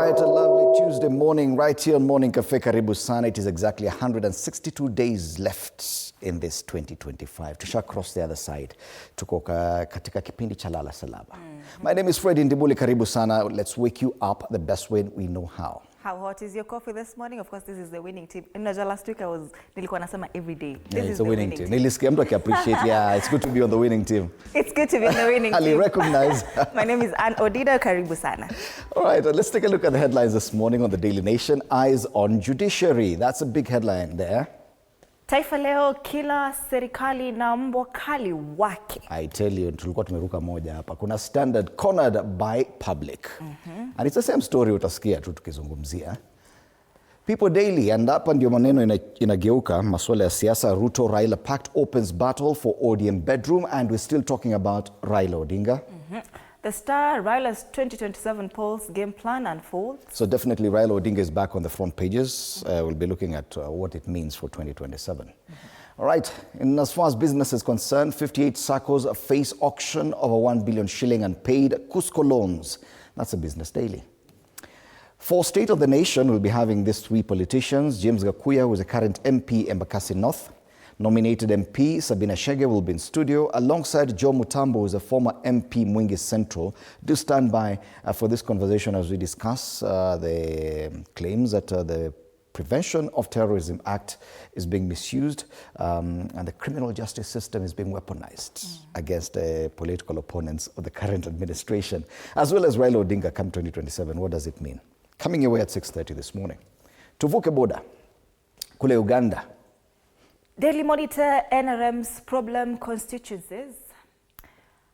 right, a lovely Tuesday morning right here on Morning Cafe. Karibu sana. It is exactly 162 days left in this 2025. Tusha cross the other side. Tuko katika kipindi cha lala salama. My name is Fred Ndibuli. Karibu sana. Let's wake you up the best way we know how. How hot is your coffee this morning? Of course, this is the winning team. Last week nilikuwa nasema every day. This is the winning team. Nilisikia mtu appreciate. Yeah, it's good to be on the winning team. It's good to be on the winning team. Ali recognize. My name is Ann Odida. Karibu sana. All right, let's take a look at the headlines this morning on the Daily Nation. Eyes on Judiciary. That's a big headline there. Taifa leo kila serikali na mbwa kali wake. I tell you, tulikuwa tumeruka moja hapa. Kuna standard cornered by public. And it's the same story utasikia tu tukizungumzia. People Daily, and hapa ndio maneno inageuka masuala ya siasa. Ruto Raila pact opens battle for ODM bedroom, and we're still talking about Raila Odinga. The Star, Raila's 2027 polls game plan unfolds. So definitely Raila Odinga is back on the front pages. We'll be looking at what it means for 2027. All right, and as far as business is concerned, 58 SACCOs face auction over 1 billion shilling unpaid Cusco loans. That's a Business Daily. For State of the Nation, we'll be having these three politicians. James Gakuya, who is a current MP, Embakasi North. Nominated MP Sabina Chege will be in studio alongside Joe Mutambo, who is a former MP Mwangi Central. Do stand by for this conversation as we discuss the claims that the Prevention of Terrorism Act is being misused and the criminal justice system is being weaponized against the political opponents of the current administration, as well as Raila Odinga come 2027. What does it mean? Coming your way at 6:30 this morning. Tuvuke boda kule Uganda. Daily Monitor, NRM's problem constituencies.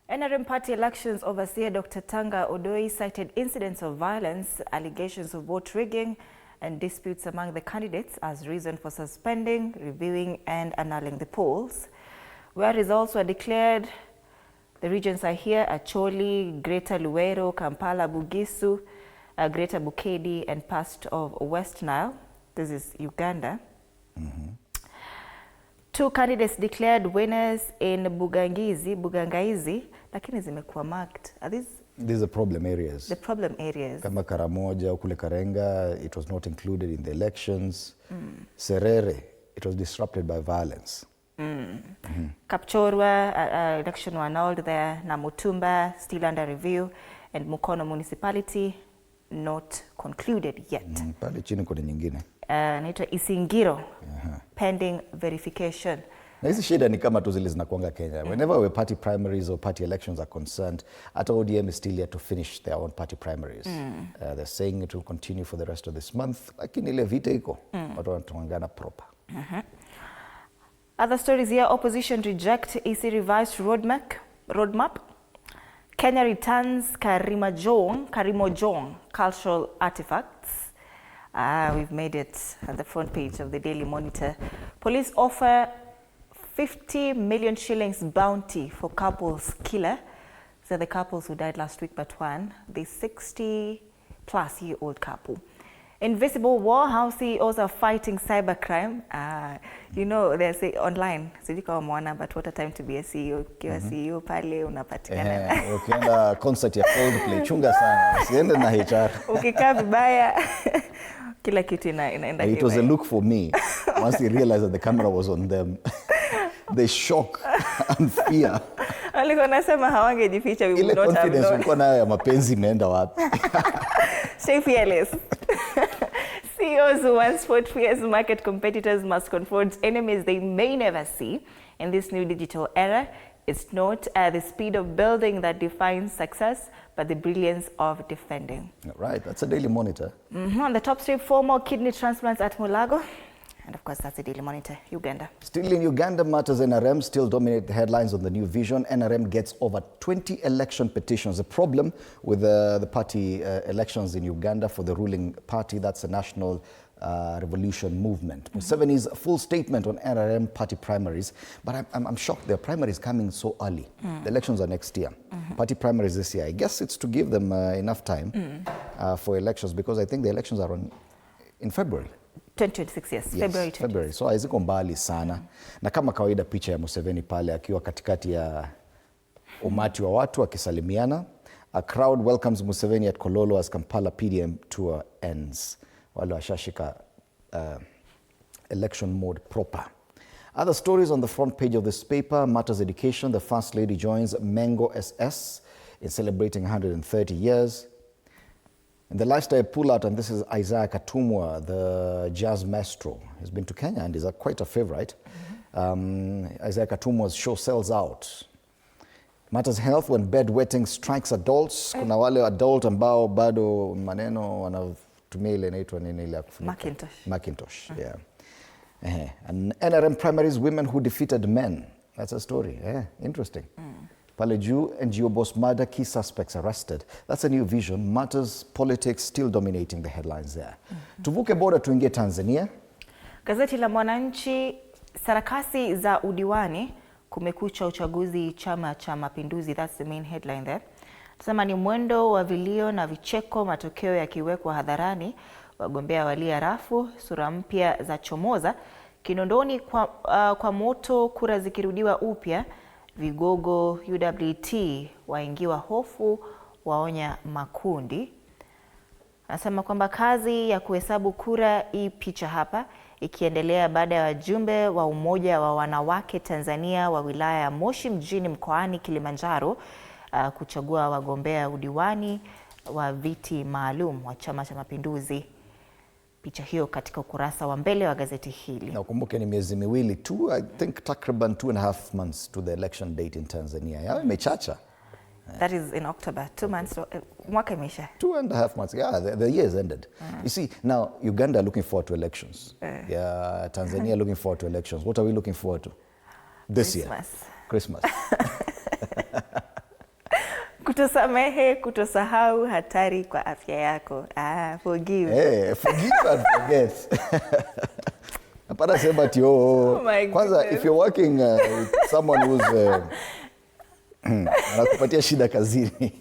NRM party elections overseer Dr. Tanga Odoi cited incidents of violence, allegations of vote rigging, and disputes among the candidates as reason for suspending, reviewing, and annulling the polls. Where results were declared, the regions are here: Acholi, Greater Luwero, Kampala, Bugisu, Greater Bukedi, and part of West Nile. This is Uganda. Two candidates declared winners in Bugangaizi, lakini zimekuwa marked. Are these are problem areas? The problem areas. Kama Karamoja, kule Karenga, it was not included in the elections. Serere, it was disrupted by violence. Kapchorwa, election were annulled there. Namutumba, still under review. And Mukono municipality, not concluded yet. Pale chini kuna nyingine. Naitwa Isingiro, pending verification. Na hizi shida ni kama tu zile zinakuanga Kenya. Whenever we party primaries or party elections are concerned, at ODM is still yet to finish their own party primaries. They're saying it will continue for the rest of this month. Lakini ile vita iko, watu wanatuangana proper. Other stories here: opposition reject EC revised roadmap. Kenya returns Karimojong cultural artifacts. We've made it at the front page of the Daily Monitor. Police offer 50 million shillings bounty for couples killer. So the couples who died last week but one, the 60-plus-year-old couple. Invisible war, how CEOs are fighting cybercrime. You know, they say online, sijui mwana, but what a time to be a CEO. Kiwa CEO pale unapatikana. Ukienda concert ya Coldplay, chunga sana. Usiende na HR. Ukikaa vibaya, kila kitu inaenda. It was a look for me. Once they realized that the camera was on them, the shock and fear. Walikuwa nasema hawangejificha, we would not have known. Ile confidence ulikuwa nayo ya mapenzi imeenda wapi? Stay fearless. CEOs who once fought fierce market competitors must confront enemies they may never see. In this new digital era, it's not the speed of building that defines success, but the brilliance of defending. Right, that's a Daily Monitor. On the top strip, 4 more kidney transplants at Mulago. And of course, that's the Daily Monitor, Uganda. Still in Uganda matters, NRM still dominate the headlines on the New Vision. NRM gets over 20 election petitions. The problem with the party elections in Uganda for the ruling party, that's the National Revolution Movement. Museveni's full statement on NRM party primaries, but I'm shocked their primaries coming so early. The elections are next year. Party primaries this year. I guess it's to give them enough time for elections, because I think the elections are in February. 2026, yes. February 2026. February. So haiziko mbali sana. Na kama kawaida picha ya Museveni pale akiwa katikati ya umati wa watu akisalimiana. A crowd welcomes Museveni at Kololo as Kampala PDM tour ends. Wale washashika election mode proper. Other stories on the front page of this paper: Matters Education, the First Lady joins Mengo SS in celebrating 130 years. In the lifestyle pullout, and this is Isaiah Katumwa, the jazz maestro. He's been to Kenya and is quite a favorite. Isaiah Katumwa's show sells out. Matters Health, when bedwetting strikes adults. Kuna wale adult ambao bado maneno wanatumia ile inaitwa nini ile ya kufunika? Macintosh, yeah. And NRM primaries, women who defeated men. That's a story. Yeah, interesting. Pale juu, NGO boss murder, key suspects arrested. That's a new vision. Matters politics still dominating the headlines there. Tuvuke border tuingie Tanzania. Gazeti la Mwananchi, sarakasi za udiwani, kumekucha uchaguzi Chama cha Mapinduzi. That's the main headline there. Tusema ni mwendo wa vilio na vicheko, matokeo yakiwekwa hadharani, wagombea walia rafu, sura mpya za chomoza, Kinondoni kwa moto, kura zikirudiwa upya, vigogo UWT waingiwa hofu, waonya makundi. Anasema kwamba kazi ya kuhesabu kura, hii picha hapa, ikiendelea baada ya wajumbe wa Umoja wa Wanawake Tanzania wa wilaya ya Moshi mjini mkoani Kilimanjaro kuchagua wagombea udiwani wa viti maalum wa Chama cha Mapinduzi. Picha hiyo katika ukurasa wa mbele wa gazeti hili. Na ukumbuke ni miezi miwili tu, I think takriban 2.5 months to the election date in Tanzania. Yeah, imechacha. That is in October, 2 months, mwaka imeisha. 2.5 months, yeah, the year's ended. You see, now Uganda are looking forward to elections. Yeah, Tanzania looking forward to elections. What are we looking forward to this year? Christmas. Kutosamehe, kutosahau, hatari kwa afya yako. Forgive. Hey, forgive and forget. Napata sema ati kwanza if you're working with someone who's anakupatia shida kazini,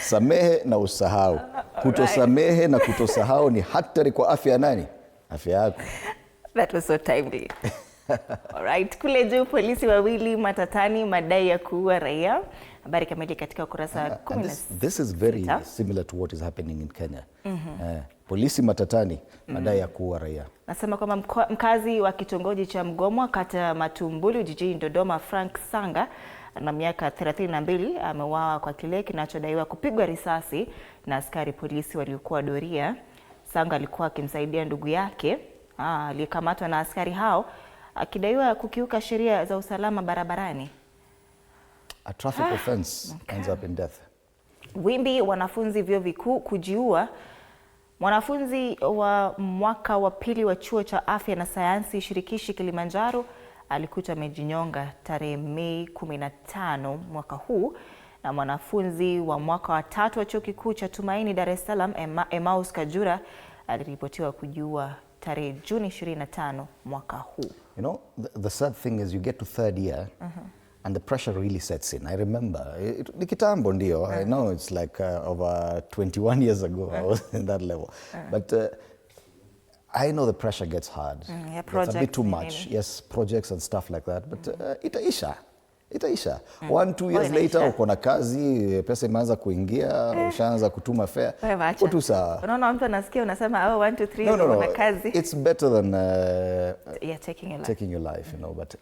samehe na usahau. Kutosamehe na kutosahau ni hatari kwa afya nani? Afya yako. That was so timely. Alright, kule juu, polisi wawili matatani, madai ya kuua raia. Habari kamili katika ukurasa 10. This is very similar to what is happening in Kenya. Polisi matatani, madai ya kuua raia. Nasema kwamba mkazi wa kitongoji cha Mgomwa kata Matumbulu jijini Dodoma, Frank Sanga na miaka 32 ameuawa kwa kile kinachodaiwa kupigwa risasi na askari polisi waliokuwa doria. Sanga alikuwa akimsaidia ndugu yake aliyekamatwa na askari hao akidaiwa kukiuka sheria za usalama barabarani. A traffic offense ends up in death. Wimbi wanafunzi vyuo vikuu kujiua. Mwanafunzi wa mwaka wa pili wa chuo cha afya na sayansi shirikishi Kilimanjaro alikutwa amejinyonga tarehe Mei 15 mwaka huu, na mwanafunzi wa mwaka wa tatu wa chuo kikuu cha Tumaini Dar es Salaam Emmaus Kajura aliripotiwa kujiua tarehe Juni 25 mwaka huu. You know, the sad thing is you get to third year and the pressure really sets in. I remember, ni kitambo ndio. I know it's like over 21 years ago I was in that level. But I know the pressure gets hard. It's a bit too much. Yes, projects and stuff like that. But itaisha. 1-2 years later uko na kazi, pesa imeanza kuingia, ushaanza kutuma fare. Uko tu sawa. Unaona mtu anasikia unasema 1, 2, 3 uko na kazi. It's better than taking your life, you know, but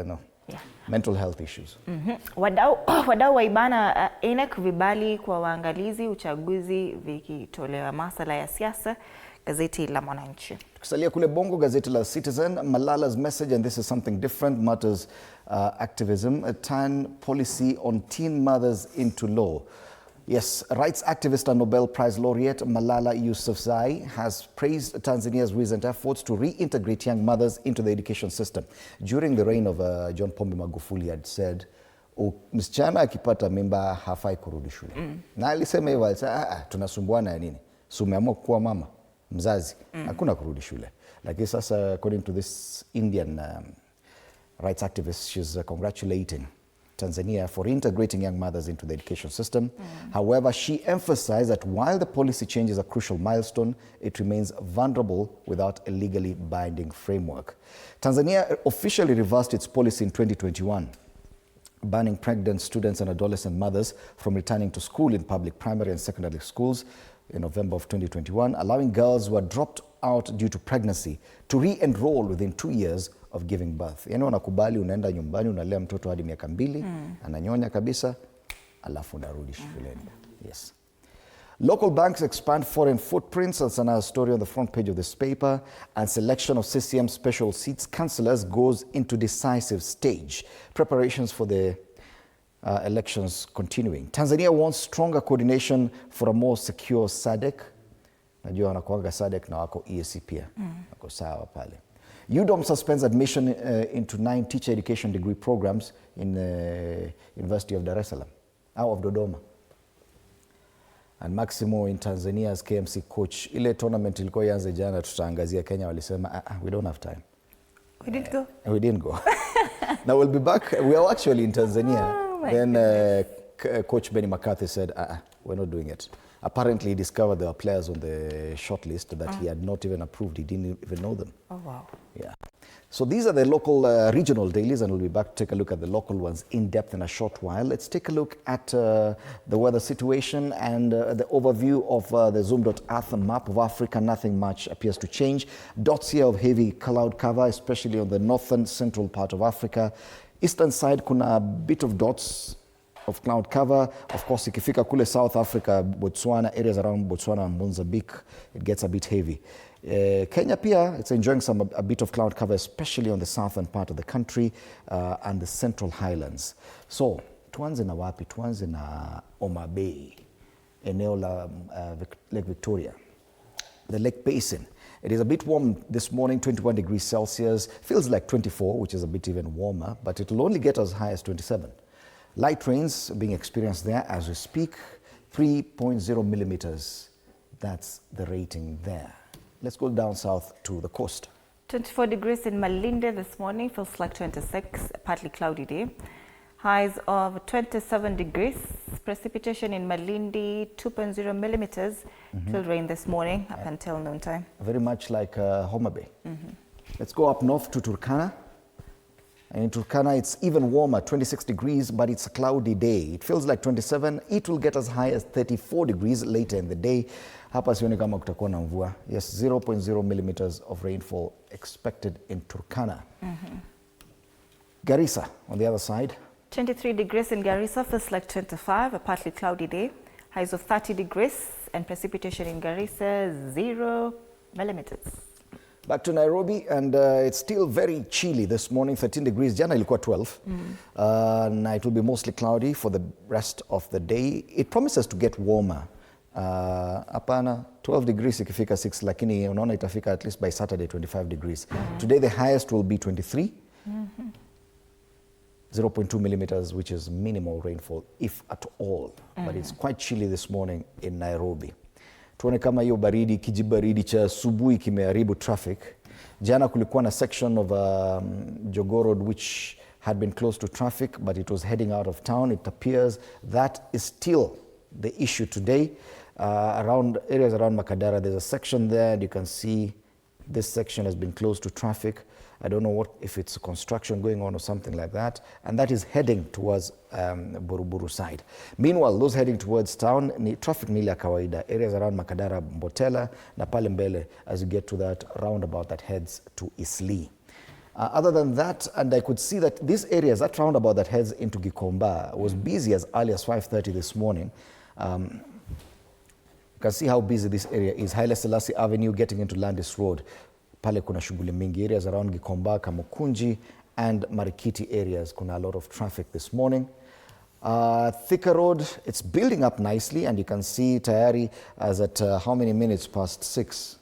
no. Mental health issues. Wadau wa ibana INEC vibali kwa waangalizi uchaguzi vikitolewa masala ya siasa. Gazeti la Mwananchi. Tukisalia kule Bongo, gazeti la Citizen, Malala's message, and this is something different. Matters Activism, turn policy on teen mothers into law. Yes, rights activist and Nobel Prize laureate Malala Yousafzai has praised Tanzania's recent efforts to reintegrate young mothers into the education system. During the reign of John Pombe Magufuli had said, msichana akipata mimba hafai kurudi shule. Na alisema hivyo, tunasumbuana ya nini? Sumeamua kuwa mama, mzazi, hakuna kurudi shule. Lakini sasa, according to this Indian rights activist, she's congratulating Tanzania for integrating young mothers into the education system. However, she emphasized that while the policy change is a crucial milestone, it remains vulnerable without a legally binding framework. Tanzania officially reversed its policy in 2021. banning pregnant students and adolescent mothers from returning to school in public primary and secondary schools in November of 2021, allowing girls who are dropped out due to pregnancy to re-enroll within 2 years of giving birth. Yani unakubali unaenda nyumbani unalea mtoto hadi miaka 2, ananyonya kabisa, alafu unarudi shuleni. Yes. Local banks expand foreign footprints. That's another story on the front page of this paper. And selection of CCM special seats councillors goes into decisive stage. Preparations for the elections continuing. Tanzania wants stronger coordination for a more secure SADC. Najua wanakuanga SADC na wako EAC pia. Wako sawa pale. UDOM suspends admission into 9 teacher education degree programs in the University of Dar es Salaam, out of Dodoma. And Maximo in Tanzania as KMC coach. Ile tournament ilikuwa ianze jana, tutaangazia Kenya, walisema we don't have time. We didn't go? We didn't go. Now we'll be back. We are actually in Tanzania. Then Coach Benny McCarthy said, we're not doing it. Apparently he discovered there were players on the short list that he had not even approved. He didn't even know them. Oh, wow. Yeah. So these are the local regional dailies, and we'll be back to take a look at the local ones in depth in a short while. Let's take a look at the weather situation and the overview of the Zoom.earth map of Africa. Nothing much appears to change. Dots here of heavy cloud cover, especially on the northern central part of Africa. Eastern side, kuna a bit of dots of cloud cover. Of course, ikifika kule South Africa, Botswana, areas around Botswana and Mozambique, it gets a bit heavy. Kenya pia, it's enjoying a bit of cloud cover, especially on the southern part of the country and the central highlands. So, tuanze na wapi? Tuanze na Homa Bay, eneo la Lake Victoria, the Lake Basin. It is a bit warm this morning, 21 degrees Celsius. Feels like 24, which is a bit even warmer, but it will only get as high as 27. Light rains being experienced there as we speak, 3.0 millimeters. That's the rating there. Let's go down south to the coast. 24 degrees in Malindi this morning, feels like 26, partly cloudy day. Highs of 27 degrees. Precipitation in Malindi, 2.0 millimeters. It will rain this morning up until noontime. Very much like Homa Bay. Let's go up north to Turkana. And in Turkana, it's even warmer, 26 degrees, but it's a cloudy day. It feels like 27. It will get as high as 34 degrees later in the day. Hapa sioni kama kutakuwa na mvua. Yes, 0.0 millimeters of rainfall expected in Turkana. Garissa, on the other side. 23 degrees in Garissa, feels like 25, a partly cloudy day. Highs of 30 degrees, and precipitation in Garissa, 0 millimeters. Back to Nairobi, and it's still very chilly this morning, 13 degrees. Jana ilikuwa 12. And it will be mostly cloudy for the rest of the day. It promises to get warmer. Hapana, 12 degrees ikifika 6, lakini unaona itafika at least by Saturday 25 degrees. Today the highest will be 23. 0.2 millimeters, which is minimal rainfall, if at all. But it's quite chilly this morning in Nairobi. Tuone kama hiyo baridi, kijibaridi cha asubuhi kimeharibu traffic. Jana kulikuwa na section of Jogoo Road which had been closed to traffic, but it was heading out of town. It appears that is still the issue today. Around areas around Makadara, there's a section there, and you can see this section has been closed to traffic. I don't know if it's construction going on or something like that. And that is heading towards Buruburu side. Meanwhile, those heading towards town, traffic ni ile kawaida. Areas around Makadara, Mbotela, na pale mbele as you get to that roundabout that heads to Isli. Other than that, and I could see that these areas, that roundabout that heads into Gikomba was busy as early as 5:30 this morning. You can see how busy this area is. Haile Selassie Avenue getting into Landis Road. Pale kuna shughuli mingi. Areas around Gikomba, Kamukunji and Marikiti areas kuna a lot of traffic this morning. Thika Road, it's building up nicely, and you can see tayari as at how many minutes past 6?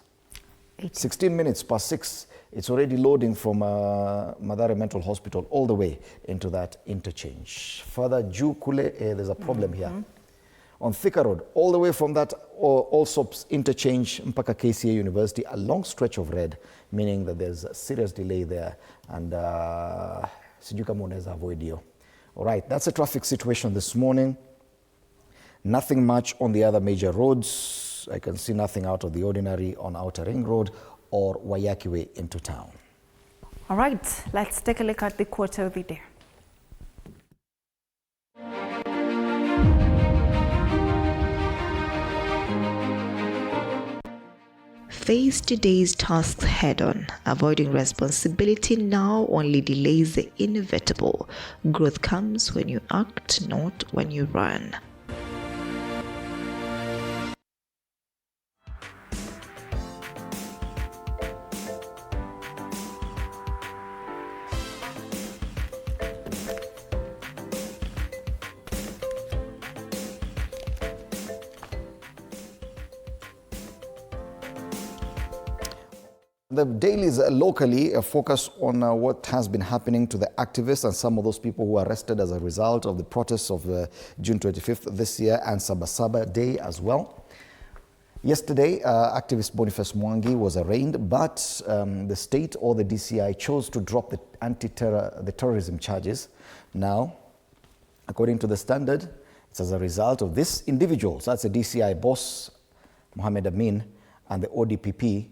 16 minutes past 6. It's already loading from Mathare Mental Hospital all the way into that interchange. Further juu kule, there's a problem here. On Thika Road, all the way from that Allsops interchange mpaka KCA University, a long stretch of red, meaning that there's a serious delay there, and sijui kama unaweza avoid hiyo. All right, that's the traffic situation this morning. Nothing much on the other major roads. I can see nothing out of the ordinary on Outer Ring Road or Wayaki Way into town. All right, let's take a look at the quarter of the day. face today's tasks head-on. Avoiding responsibility now only delays the inevitable. Growth comes when you act, not when you run. The dailies locally focus on what has been happening to the activists and some of those people who were arrested as a result of the protests of June 25th this year and Sabasaba Day as well. Yesterday, activist Boniface Mwangi was arraigned, but the state or the DCI chose to drop the terrorism charges. Now, according to the Standard, it's as a result of this individual, so that's the DCI boss, Mohamed Amin, and the ODPP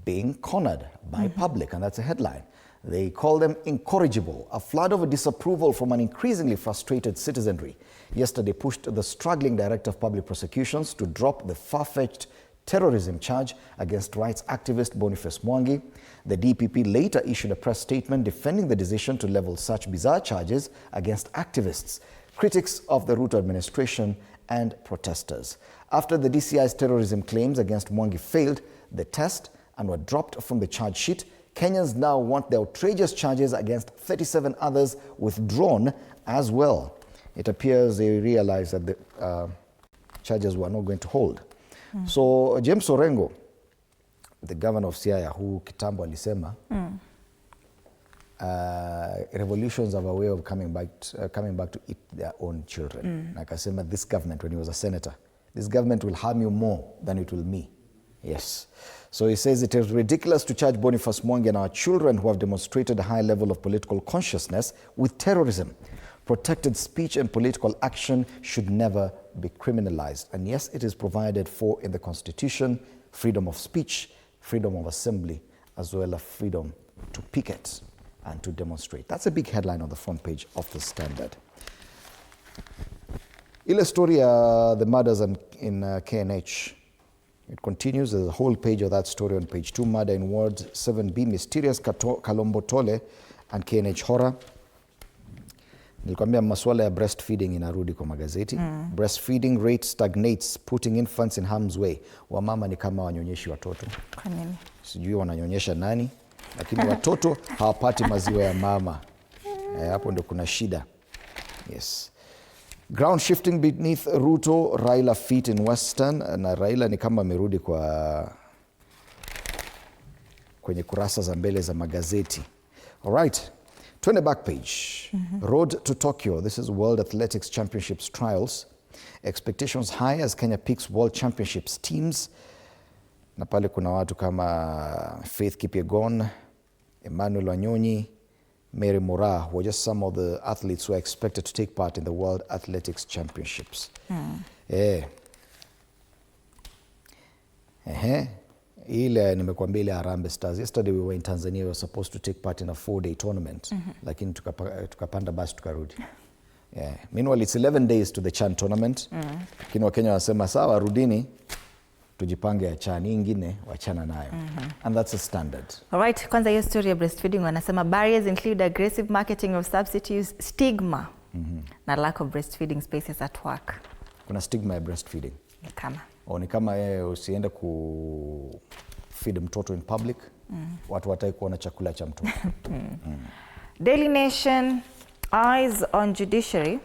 being cornered by public, and that's a headline. They call them incorrigible. A flood of disapproval from an increasingly frustrated citizenry yesterday pushed the struggling Director of Public Prosecutions to drop the far-fetched terrorism charge against rights activist Boniface Mwangi. The DPP later issued a press statement defending the decision to level such bizarre charges against activists, critics of the Ruto administration and protesters. After the DCI's terrorism claims against Mwangi failed the test and were dropped from the charge sheet, Kenyans now want the outrageous charges against 37 others withdrawn as well. It appears they realized that the charges were not going to hold. So James Orengo, the governor of Siaya, who kitambo alisema, revolutions have a way of coming back to eat their own children. Like I said, this government, when he was a senator, this government will harm you more than it will me. Yes. So he says it is ridiculous to charge Boniface Mwangi and our children who have demonstrated a high level of political consciousness with terrorism. Protected speech and political action should never be criminalized. And yes, it is provided for in the Constitution, freedom of speech, freedom of assembly, as well as freedom to picket and to demonstrate. That's a big headline on the front page of the Standard. Ile story, the murders in KNH. It continues. There's a whole page of that story on page 2. Murder in Ward 7B, mysterious Kalombo Tole and KNH horror. Nilikwambia masuala ya breastfeeding inarudi kwa magazeti. Breastfeeding rate stagnates, putting infants in harm's way. Wamama ni kama wanyonyeshi watoto. Kwa nini? Sijui wananyonyesha nani, lakini watoto hawapati maziwa ya mama. Hapo ndio kuna shida. Yes. Ground shifting beneath Ruto, Raila feet in Western. Na Raila ni kama amerudi kwenye kurasa za mbele za magazeti. All right. Turn the back page. Road to Tokyo. This is World Athletics Championships trials. Expectations high as Kenya picks World Championships teams. Na pale kuna watu kama Faith Kipyegon, Emmanuel Wanyonyi, Mary Moraa were just some of the athletes who are expected to take part in the World Athletics Championships. Ile nimekuambia ile Harambee Stars. Yesterday we were in Tanzania. We were supposed to take part in a 4-day tournament. Lakini tukapanda basi tukarudi. Meanwhile, it's 11 days to the CHAN tournament. Lakini Wakenya wasema sawa, rudini tujipange ya CHAN ingine wachana nayo. And that's a standard. All right, kwanza hiyo story ya breastfeeding wanasema barriers include aggressive marketing of substitutes, stigma na lack of breastfeeding spaces at work. Kuna stigma ya breastfeeding. Ni kama usiende feed mtoto in public. Watu watai kuona chakula cha mtoto. Daily Nation, eyes on Judiciary.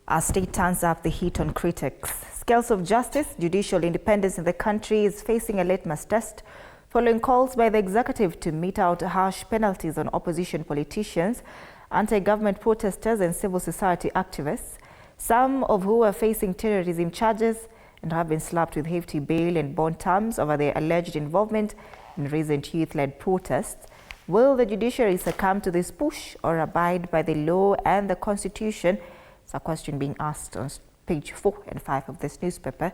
Our state turns up the heat on critics. Scales of justice, judicial independence in the country is facing a litmus test following calls by the executive to mete out harsh penalties on opposition politicians, anti-government protesters and civil society activists, some of who are facing terrorism charges and have been slapped with hefty bail and bond terms over their alleged involvement in recent youth-led protests. Will the judiciary succumb to this push or abide by the law and the constitution? It's a question being asked on page 4 and 5 of this newspaper.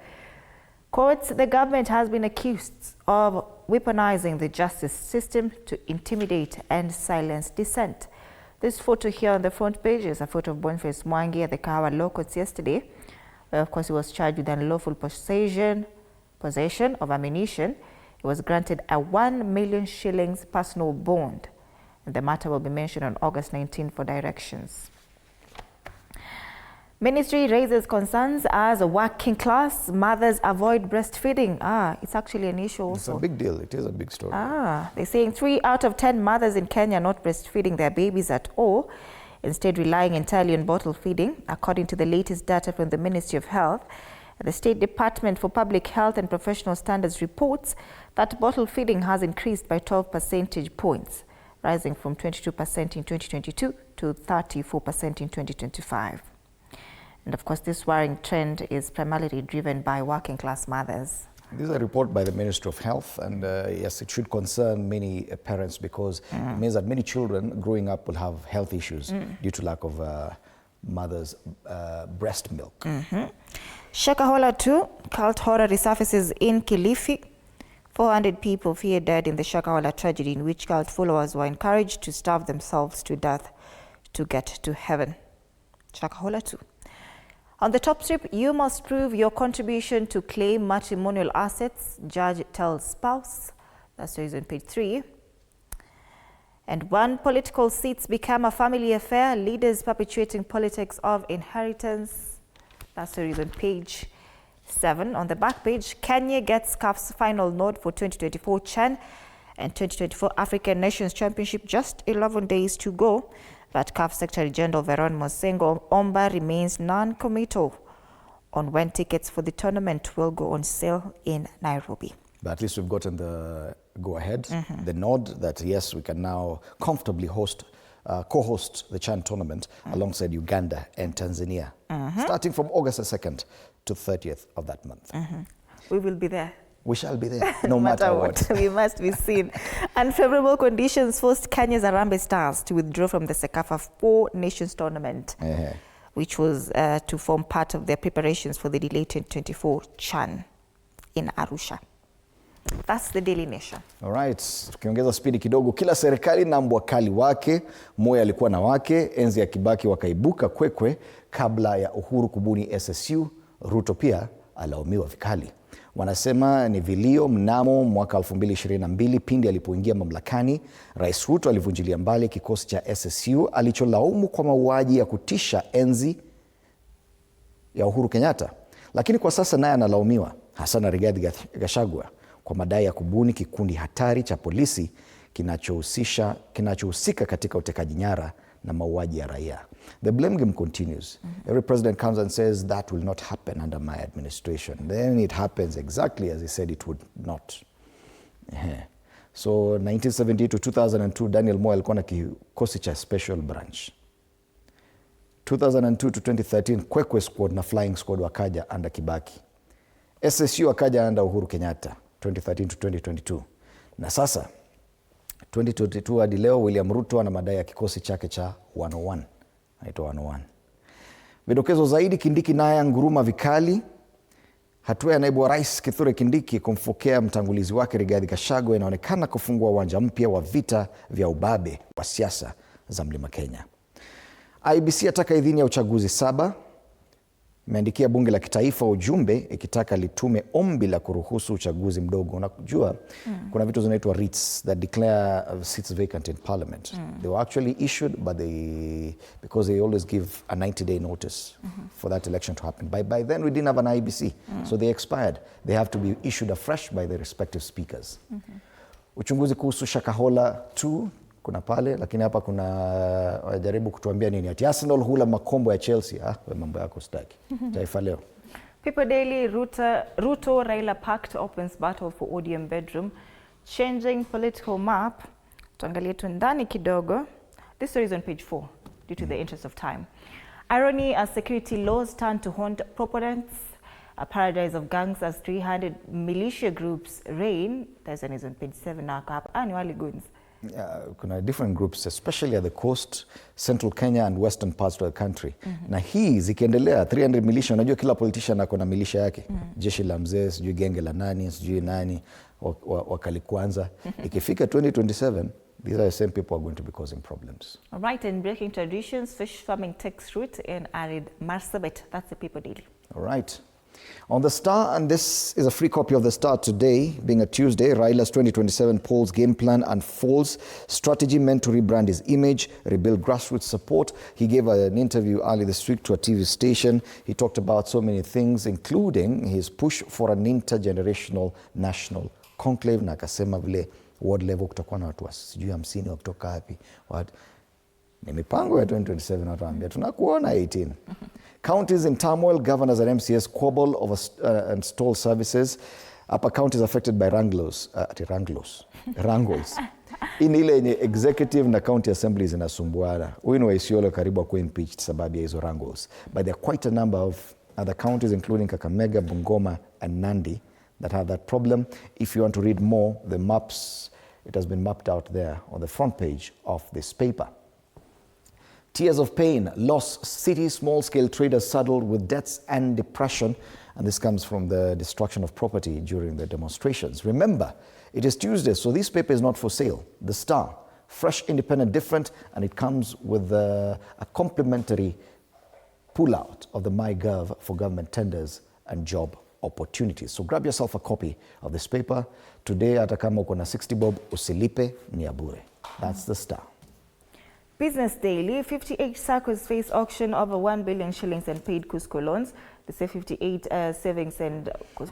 Courts, the government has been accused of weaponizing the justice system to intimidate and silence dissent. This photo here on the front page is a photo of Boniface Mwangi at the Kahawa Law Courts yesterday, where of course he was charged with unlawful possession possession of ammunition, he was granted a 1 million shillings personal bond. And the matter will be mentioned on August 19 for directions. Ministry raises concerns as working class mothers avoid breastfeeding. It's actually an issue also. It's a big deal. It is a big story. They're saying 3 out of 10 mothers in Kenya are not breastfeeding their babies at all, instead relying entirely on bottle feeding. According to the latest data from the Ministry of Health, the State Department for Public Health and Professional Standards reports that bottle feeding has increased by 12 percentage points, rising from 22% in 2022 to 34% in 2025. And of course, this worrying trend is primarily driven by working class mothers. This is a report by the Ministry of Health, and yes, it should concern many parents because it means that many children growing up will have health issues due to lack of mother's breast milk. Shakahola 2, cult horror resurfaces in Kilifi. 400 people fear died in the Shakahola tragedy, in which cult followers were encouraged to starve themselves to death to get to heaven. Shakahola 2. On the top strip, you must prove your contribution to claim matrimonial assets, judge tells spouse. That's the reason on page 3. And 1 political seats become a family affair, leaders perpetuating politics of inheritance. That's the reason page 7. On the back page, Kenya gets CAF's final nod for 2024 CHAN and 2024 African Nations Championship, just 11 days to go. But CAF Secretary General Veron Mosengo Omba remains non-committal on when tickets for the tournament will go on sale in Nairobi. But at least we've gotten the go-ahead, the nod that yes, we can now comfortably co-host the CHAN tournament alongside Uganda and Tanzania, starting from August 2nd to 30th of that month. We will be there. We shall be there, no matter what. We must be seen. Unfavorable conditions forced Kenya's Harambee Stars to withdraw from the CECAFA 4 Nations tournament, which was to form part of their preparations for the delayed 2024 CHAN in Arusha. That's the Daily Nation. All right, tukiongeza spidi kidogo, kila serikali na mbwakali wake. Moi alikuwa na wake, enzi ya Kibaki wakaibuka kwekwe kabla ya Uhuru kubuni SSU. Ruto pia alaumiwa vikali. Wanasema ni vilio mnamo mwaka 2022 pindi alipoingia mamlakani. Rais Ruto alivunjilia mbali kikosi cha SSU alicholaumu kwa mauaji ya kutisha enzi ya Uhuru Kenyatta. Lakini kwa sasa naye analaumiwa, hasa na Rigathi Gachagua, kwa madai ya kubuni kikundi hatari cha polisi kinachohusika katika utekaji nyara na mauaji ya raia. The blame game continues. Every president comes and says that will not happen under my administration. Then it happens exactly as he said it would not. So 1970 to 2002, Daniel Moi alikuwa na kikosi cha special branch. 2002 to 2013, Kwekwe squad na flying squad wakaja under Kibaki. SSU wakaja under Uhuru Kenyatta 2013 to 2022. Na sasa 2022 hadi leo William Ruto ana madai ya kikosi chake cha 101. Anaitwa 101. Vidokezo zaidi, Kindiki naye nguruma vikali. Hatua ya naibu wa rais Kithure Kindiki kumfokea mtangulizi wake Rigathi Gachagua inaonekana kufungua uwanja mpya wa vita vya ubabe wa siasa za Mlima Kenya. IEBC ataka idhini ya uchaguzi 7. Imeandikia bunge la kitaifa ujumbe ikitaka litume ombi la kuruhusu uchaguzi mdogo. Unajua kuna vitu zinaitwa writs that declare seats vacant in parliament. They were actually issued, but because they always give a 90-day notice for that election to happen. By then we didn't have an IEBC, so they expired. They have to be issued afresh by the respective speakers. Uchunguzi kuhusu Shakahola 2 kuna pale, lakini hapa kuna wajaribu kutuambia nini? Ati Arsenal hula makombo ya Chelsea. Mambo yako staki. Taifa Leo. People Daily, Ruto Raila Pact opens battle for ODM bedroom, changing political map. Tuangalie tu ndani kidogo. This story is on page 4 due to the interest of time. Irony as security laws turn to haunt proponents. A paradise of gangs as 300 militia groups reign. There's one is on page 7 now. Annually goons. Kuna different groups, especially at the coast, central Kenya and western parts of the country. Na hii zikiendelea 300 militia, unajua kila politician ako na militia yake. Jeshi la mzee, sijui genge la nani, sijui nani, wakali kwanza. Ikifika 2027, these are the same people who are going to be causing problems. All right, and breaking traditions, fish farming takes root in arid Marsabit. That's the People Daily. All right. On the Star, and this is a free copy of the Star today, being a Tuesday, Raila's 2027 polls game plan unfolds. Strategy meant to rebrand his image, rebuild grassroots support. He gave an interview early this week to a TV station. He talked about so many things, including his push for an intergenerational national conclave, na akasema vile ward level kutakuwa na watu sijui 50 wa kutoka wapi. Ni mipango ya 2027 watuambia tunakuona 18. Counties in turmoil, governors and MCS squabble over and stall services. Upper counties affected by wrangles. In ile yenye executive na county assemblies inasumbuana. Huyu ni wa Isiolo karibu akuwe impeached sababu ya hizo wrangles. But there are quite a number of other counties including Kakamega, Bungoma and Nandi that have that problem. If you want to read more, the maps, it has been mapped out there on the front page of this paper. Tears of pain, loss, city small-scale traders saddled with debts and depression. And this comes from the destruction of property during the demonstrations. Remember, it is Tuesday, so this paper is not for sale. The Star, fresh, independent, different, and it comes with a complimentary pull-out of the MyGov for government tenders and job opportunities. So grab yourself a copy of this paper. Today, hata kama uko na 60 bob, usilipe ni ya bure. That's the Star. Business Daily, 58 SACCOs face auction over 1 billion shillings and paid Cusco loans. They say 58 savings and,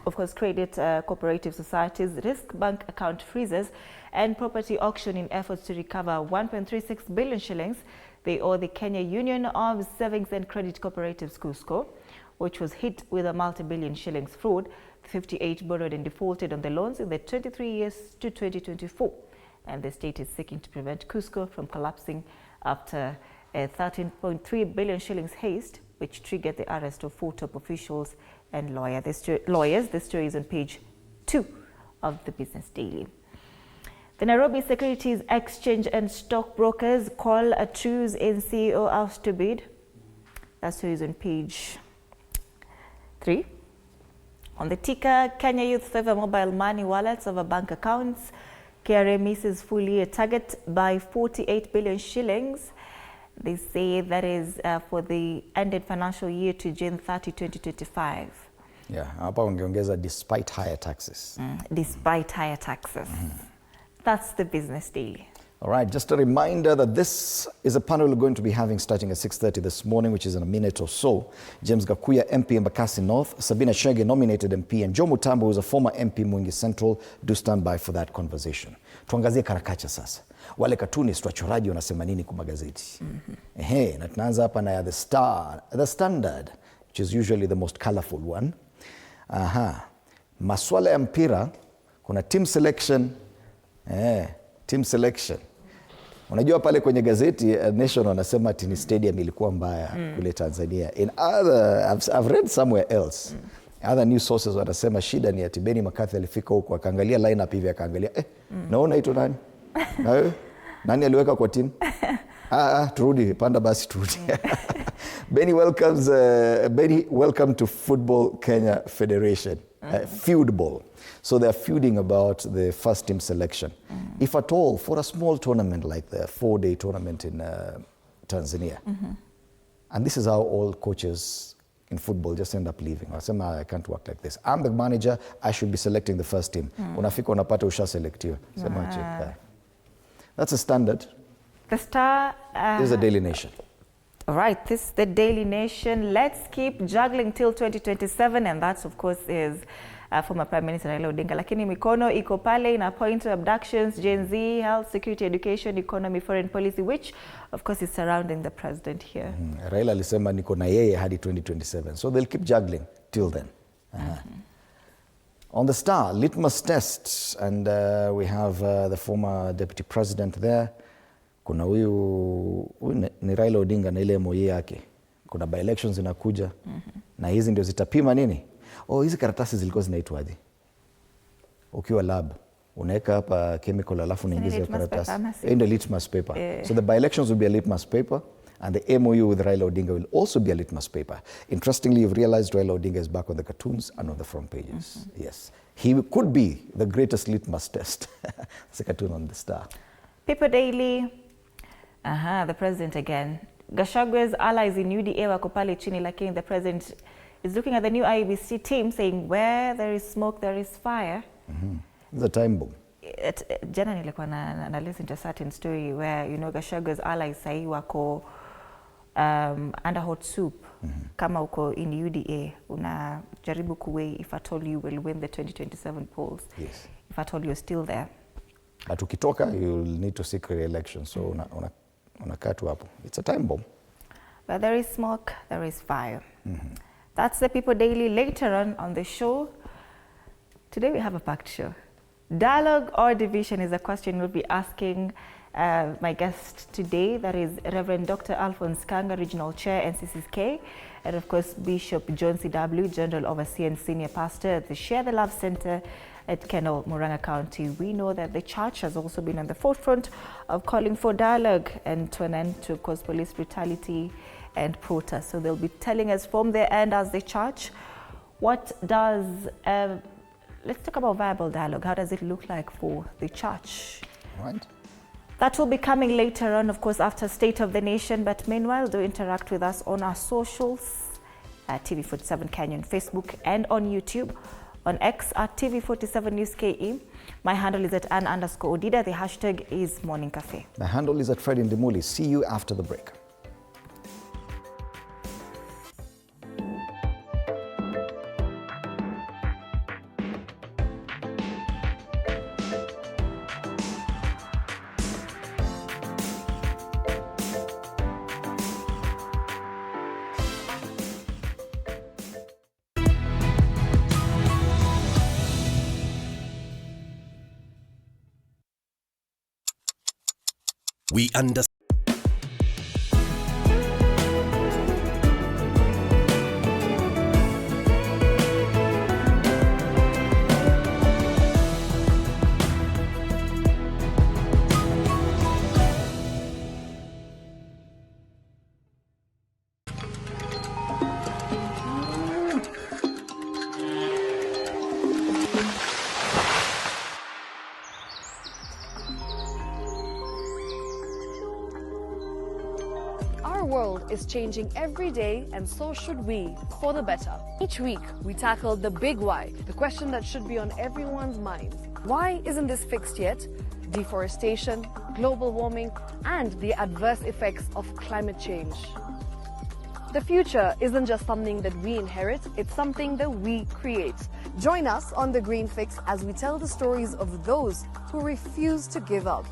of course, credit cooperative societies, risk bank account freezes, and property auction in efforts to recover 1.36 billion shillings they owe the Kenya Union of Savings and Credit Cooperatives, Cusco, which was hit with a multi-billion shillings fraud. The 58 borrowed and defaulted on the loans in the 23 years to 2024. And the state is seeking to prevent Cusco from collapsing after a 13.3 billion shillings haste, which triggered the arrest of 4 top officials and lawyers. The story is on page 2 of the Business Daily. The Nairobi Securities Exchange and Stockbrokers call a truce in CEO out to bid. That story is on page 3. On the ticker, Kenya youth favor mobile money wallets over bank accounts. KRA misses full year target by 48 billion shillings. They say that is for the ended financial year to June 30, 2025. Yeah, hapa ungeongeza despite higher taxes. Despite higher taxes. That's the Business Daily. All right, just a reminder that this is a panel we're going to be having starting at 6:30 this morning, which is in a minute or so. James Gakuya, MP Embakasi North, Sabina Chege, nominated MP, and Joe Mutambo, who's a former MP Mwangi Central, do stand by for that conversation. Tuangazie karakacha sasa. Wale cartoonists wachoraji wanasema nini kwa magazeti. Na tunaanza hapa na ya The Star, The Standard, which is usually the most colorful one. Maswala ya mpira, kuna team selection. Team selection. Unajua pale kwenye gazeti Nation wanasema ati ni stadium ilikuwa mbaya kule Tanzania. In other, I've read somewhere else. Other news sources wanasema shida ni ati Benny McCarthy alifika huko akaangalia lineup hivi akaangalia naona ito nani? Nani aliweka kwa team? Turudi, panda basi turudi. Benny welcome to Football Kenya Federation. Feudball. So they're feuding about the first team selection. If at all, for a small tournament like the 4-day tournament in Tanzania. And this is how all coaches in football just end up leaving. I can't work like this. I'm the manager, I should be selecting the first team. Unafika unapata ushaselektiwa. That's a Standard. The Star. This is a Daily Nation. All right, this is the Daily Nation. Let's keep juggling till 2027, and that's, of course, is former Prime Minister Raila Odinga. Lakini mikono iko pale ina point to abductions, Gen Z, health, security, education, economy, foreign policy, which, of course, is surrounding the president here. Raila alisema niko na yeye hadi 2027, so they'll keep juggling till then. On the Star, litmus tests, and we have the former deputy president there. Kuna huyu ni Raila Odinga na ile moye yake. Kuna by-elections inakuja. Na hizi ndio zitapima nini? Hizi karatasi zilikuwa zinaitwaje? Ukiwa lab, unaweka hapa chemical alafu unaingiza karatasi. Ndio litmus paper. So the by-elections will be a litmus paper, and the MOU with Raila Odinga will also be a litmus paper. Interestingly, you've realized Raila Odinga is back on the cartoons and on the front pages. Yes. He could be the greatest litmus test. It's a cartoon on the Star. People Daily. The president again. Gachagwa's allies in UDA wako pale chini, lakini the president is looking at the new IEBC team saying where there is smoke, there is fire. The time bomb. Jana nilikuwa na listen to a certain story where, you know, Gachagwa's allies sahi wako under hot soup. Kama uko in UDA, unajaribu kuweigh if at all you will win the 2027 polls. Yes. If at all you're still there. But ukitoka, you'll need to seek re-election. So unakaa tu hapo. It's a time bomb. But there is smoke, there is fire. That's the People Daily. Later on the show, today we have a packed show. Dialogue or division is a question we'll be asking my guest today. That is Reverend Dr. Alphonse Kanga, Regional Chair, NCCK, and of course Bishop John C.W., General Overseer and Senior Pastor at the Share the Love Center at Kendal, Murang'a County. We know that the church has also been on the forefront of calling for dialogue and to an end to, of course, police brutality and protest. So they'll be telling us from their end as the church, what does, let's talk about viable dialogue. How does it look like for the church? Right. That will be coming later on, of course, after State of the Nation. But meanwhile, do interact with us on our socials, TV47 Kenya on Facebook and on YouTube. On X at TV47 News KE. My handle is at Ann_Odida. The hashtag is Morning Cafe. My handle is at Fred Indimuli. See you after the break. We understand. Our world is changing every day, and so should we, for the better. Each week, we tackle the big why, the question that should be on everyone's minds. Why isn't this fixed yet? Deforestation, global warming, and the adverse effects of climate change. The future isn't just something that we inherit, it's something that we create. Join us on The Green Fix as we tell the stories of those who refuse to give up.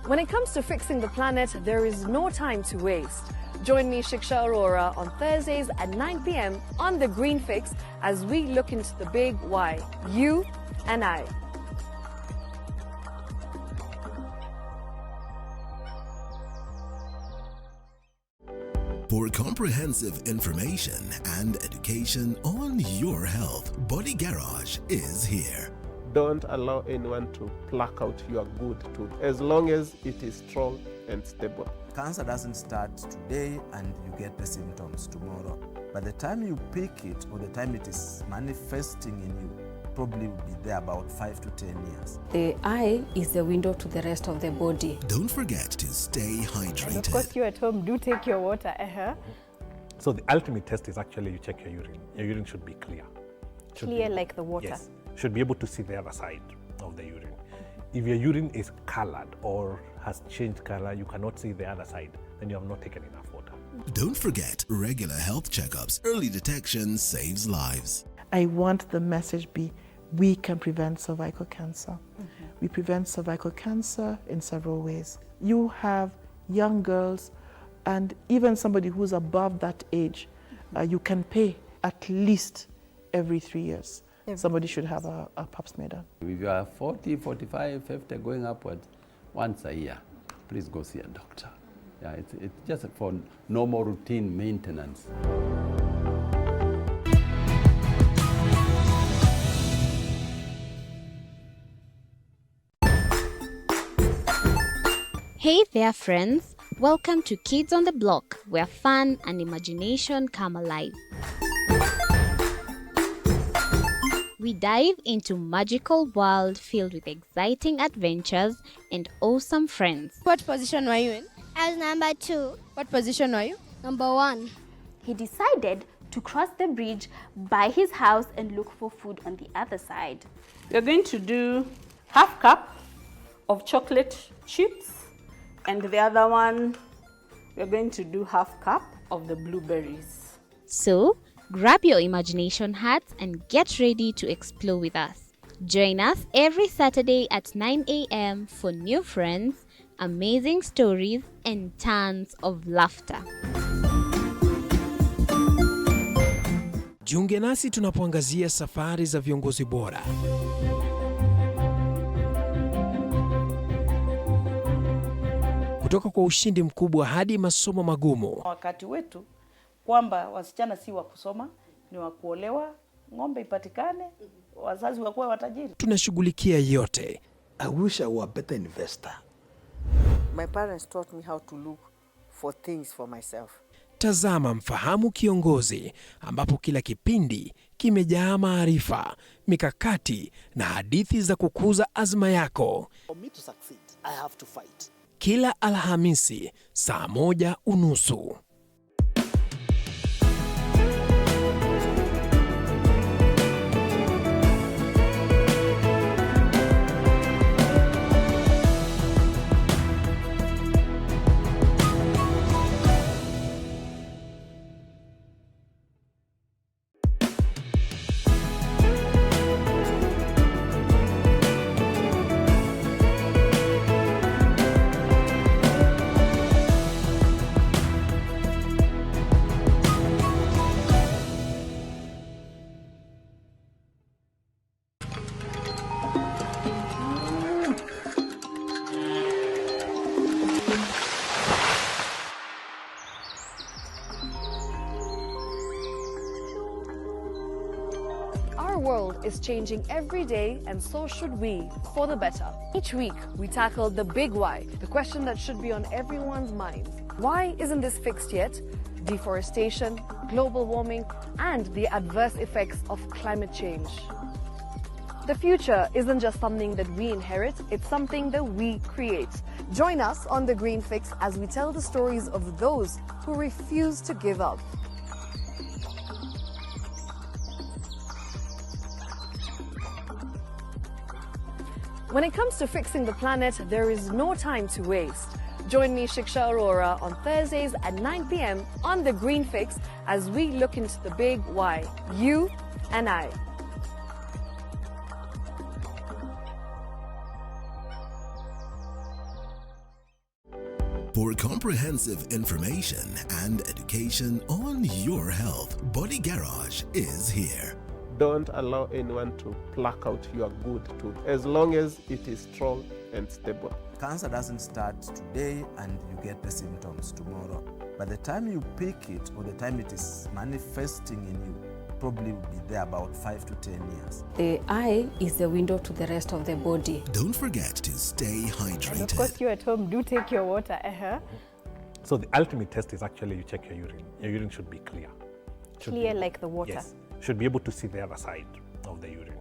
When it comes to fixing the planet, there is no time to waste. Join me, Shiksha Arora, on Thursdays at 9 p.m. on The Green Fix as we look into the big why, you and I. For comprehensive information and education on your health, Body Garage is here. Don't allow anyone to pluck out your good tooth, as long as it is strong and stable. Cancer doesn't start today and you get the symptoms tomorrow. By the time you pick it or the time it is manifesting in you, probably will be there about 5 to 10 years. The eye is the window to the rest of the body. Don't forget to stay hydrated. And of course, you at home, do take your water. So the ultimate test is actually you check your urine. Your urine should be clear. Clear like the water. Yes. Should be able to see the other side of the urine. If your urine is colored or has changed color, you cannot see the other side, then you have not taken enough water. Don't forget regular health checkups. Early detection saves lives. I want the message be, we can prevent cervical cancer. We prevent cervical cancer in several ways. You have young girls and even somebody who's above that age, you can pay at least every 3 years. Somebody should have a pap smear done. If you are 40, 45, 50, going upwards, once a year, please go see a doctor. Yeah, it's just for normal routine maintenance. Hey there, friends. Welcome to Kids on the Block, where fun and imagination come alive. We dive into magical world filled with exciting adventures and awesome friends. What position were you in? I was number 2. What position were you? Number 1. He decided to cross the bridge by his house and look for food on the other side. We're going to do half cup of chocolate chips, and the other one, we're going to do half cup of the blueberries. So, grab your imagination hats and get ready to explore with us. Join us every Saturday at 9 a.m. for new friends, amazing stories, and tons of laughter. Jiunge nasi tunapoangazia safari za viongozi bora. Kutoka kwa ushindi mkubwa hadi masomo magumu. Wakati wetu kwamba wasichana si wa kusoma, ni wa kuolewa, ng'ombe ipatikane, wazazi wakuwa watajiri. Tunashughulikia yote. I wish I were a better investor. My parents taught me how to look for things for myself. Tazama Mfahamu Kiongozi, ambapo kila kipindi kimejaa maarifa, mikakati na hadithi za kukuza azma yako. For me to succeed, I have to fight. Kila Alhamisi saa 1:30. Our world is changing every day, and so should we, for the better. Each week, we tackle the big why, the question that should be on everyone's minds. Why isn't this fixed yet? Deforestation, global warming, and the adverse effects of climate change. The future isn't just something that we inherit, it's something that we create. Join us on The Green Fix as we tell the stories of those who refuse to give up. When it comes to fixing the planet, there is no time to waste. Join me, Shiksha Arora, on Thursdays at 9 p.m. on The Green Fix as we look into the big why, you and I. For comprehensive information and education on your health, Body Garage is here. Don't allow anyone to pluck out your good tooth, as long as it is strong and stable. Cancer doesn't start today and you get the symptoms tomorrow. By the time you pick it or the time it is manifesting in you, probably will be there about 5 to 10 years. The eye is the window to the rest of the body. Don't forget to stay hydrated. And of course, you at home do take your water. So the ultimate test is actually you check your urine. Your urine should be clear. Clear like the water? Yes. Should be able to see the other side of the urine.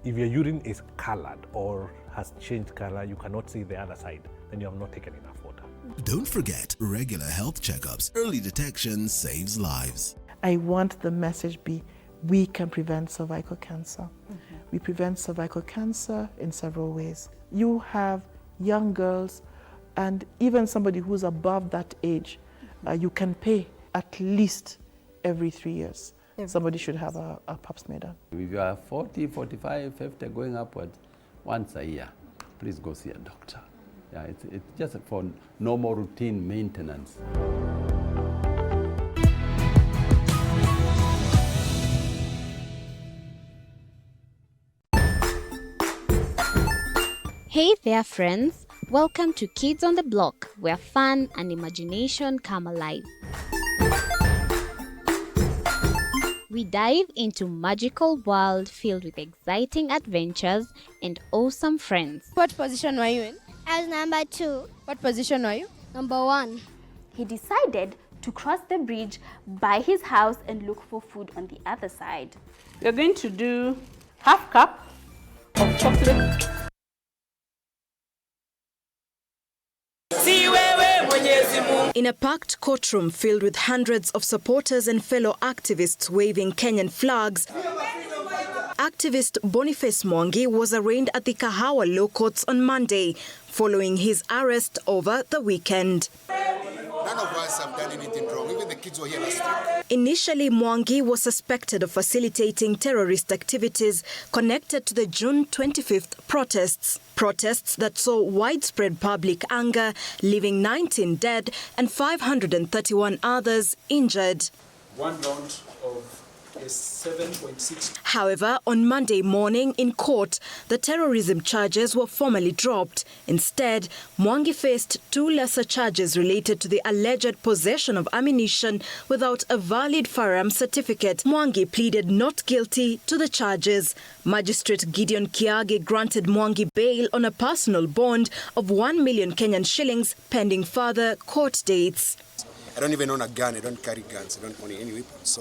If your urine is colored or has changed color, you cannot see the other side, then you have not taken enough water. Don't forget regular health checkups. Early detection saves lives. I want the message be, we can prevent cervical cancer. We prevent cervical cancer in several ways. You have young girls and even somebody who's above that age, you can pay at least every 3 years. Somebody should have a pap smear done. If you are 40, 45, 50 going upwards, once a year, please go see a doctor. Yeah, it's just for normal routine maintenance. Hey there, friends. Welcome to Kids on the Block, where fun and imagination come alive. We dive into magical world filled with exciting adventures and awesome friends. What position were you in? I was number 2. What position were you? Number 1. He decided to cross the bridge by his house and look for food on the other side. We're going to do half cup of chocolate. In a packed courtroom filled with hundreds of supporters and fellow activists waving Kenyan flags, activist Boniface Mwangi was arraigned at the Kahawa Law Courts on Monday, following his arrest over the weekend. None of us have done anything wrong. Even the kids were here last week. Initially, Mwangi was suspected of facilitating terrorist activities connected to the June 25th protests. Protests that saw widespread public anger, leaving 19 dead and 531 others injured. One round of 7.6. However, on Monday morning in court, the terrorism charges were formally dropped. Instead, Mwangi faced 2 lesser charges related to the alleged possession of ammunition without a valid firearm certificate. Mwangi pleaded not guilty to the charges. Magistrate Gideon Kiage granted Mwangi bail on a personal bond of 1 million Kenyan shillings pending further court dates. I don't even own a gun. I don't carry guns. I don't own any weapons.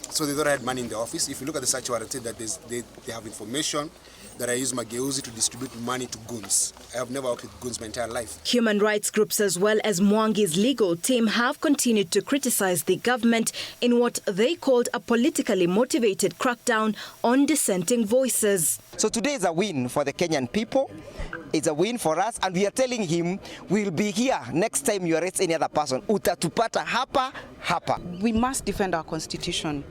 So they thought I had money in the office. If you look at the search warrant, it said that they have information that I use mageuzi to distribute money to goons. I have never worked with goons my entire life. Human rights groups as well as Mwangi's legal team have continued to criticize the government in what they called a politically motivated crackdown on dissenting voices. So today is a win for the Kenyan people. It's a win for us, and we are telling him we'll be here next time you arrest any other person. Utatupata hapa, hapa. We must defend our constitution.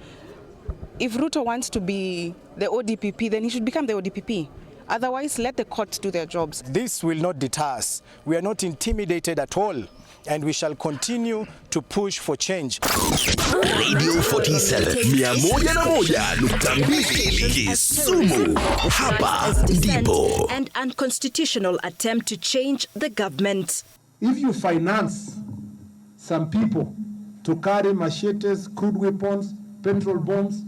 If Ruto wants to be the ODPP, then he should become the ODPP. Otherwise, let the courts do their jobs. This will not deter us. We are not intimidated at all, and we shall continue to push for change. Radio 47 101.2 Kisumu. Hapa ndipo. And unconstitutional attempt to change the government. If you finance some people to carry machetes, crude weapons, petrol bombs,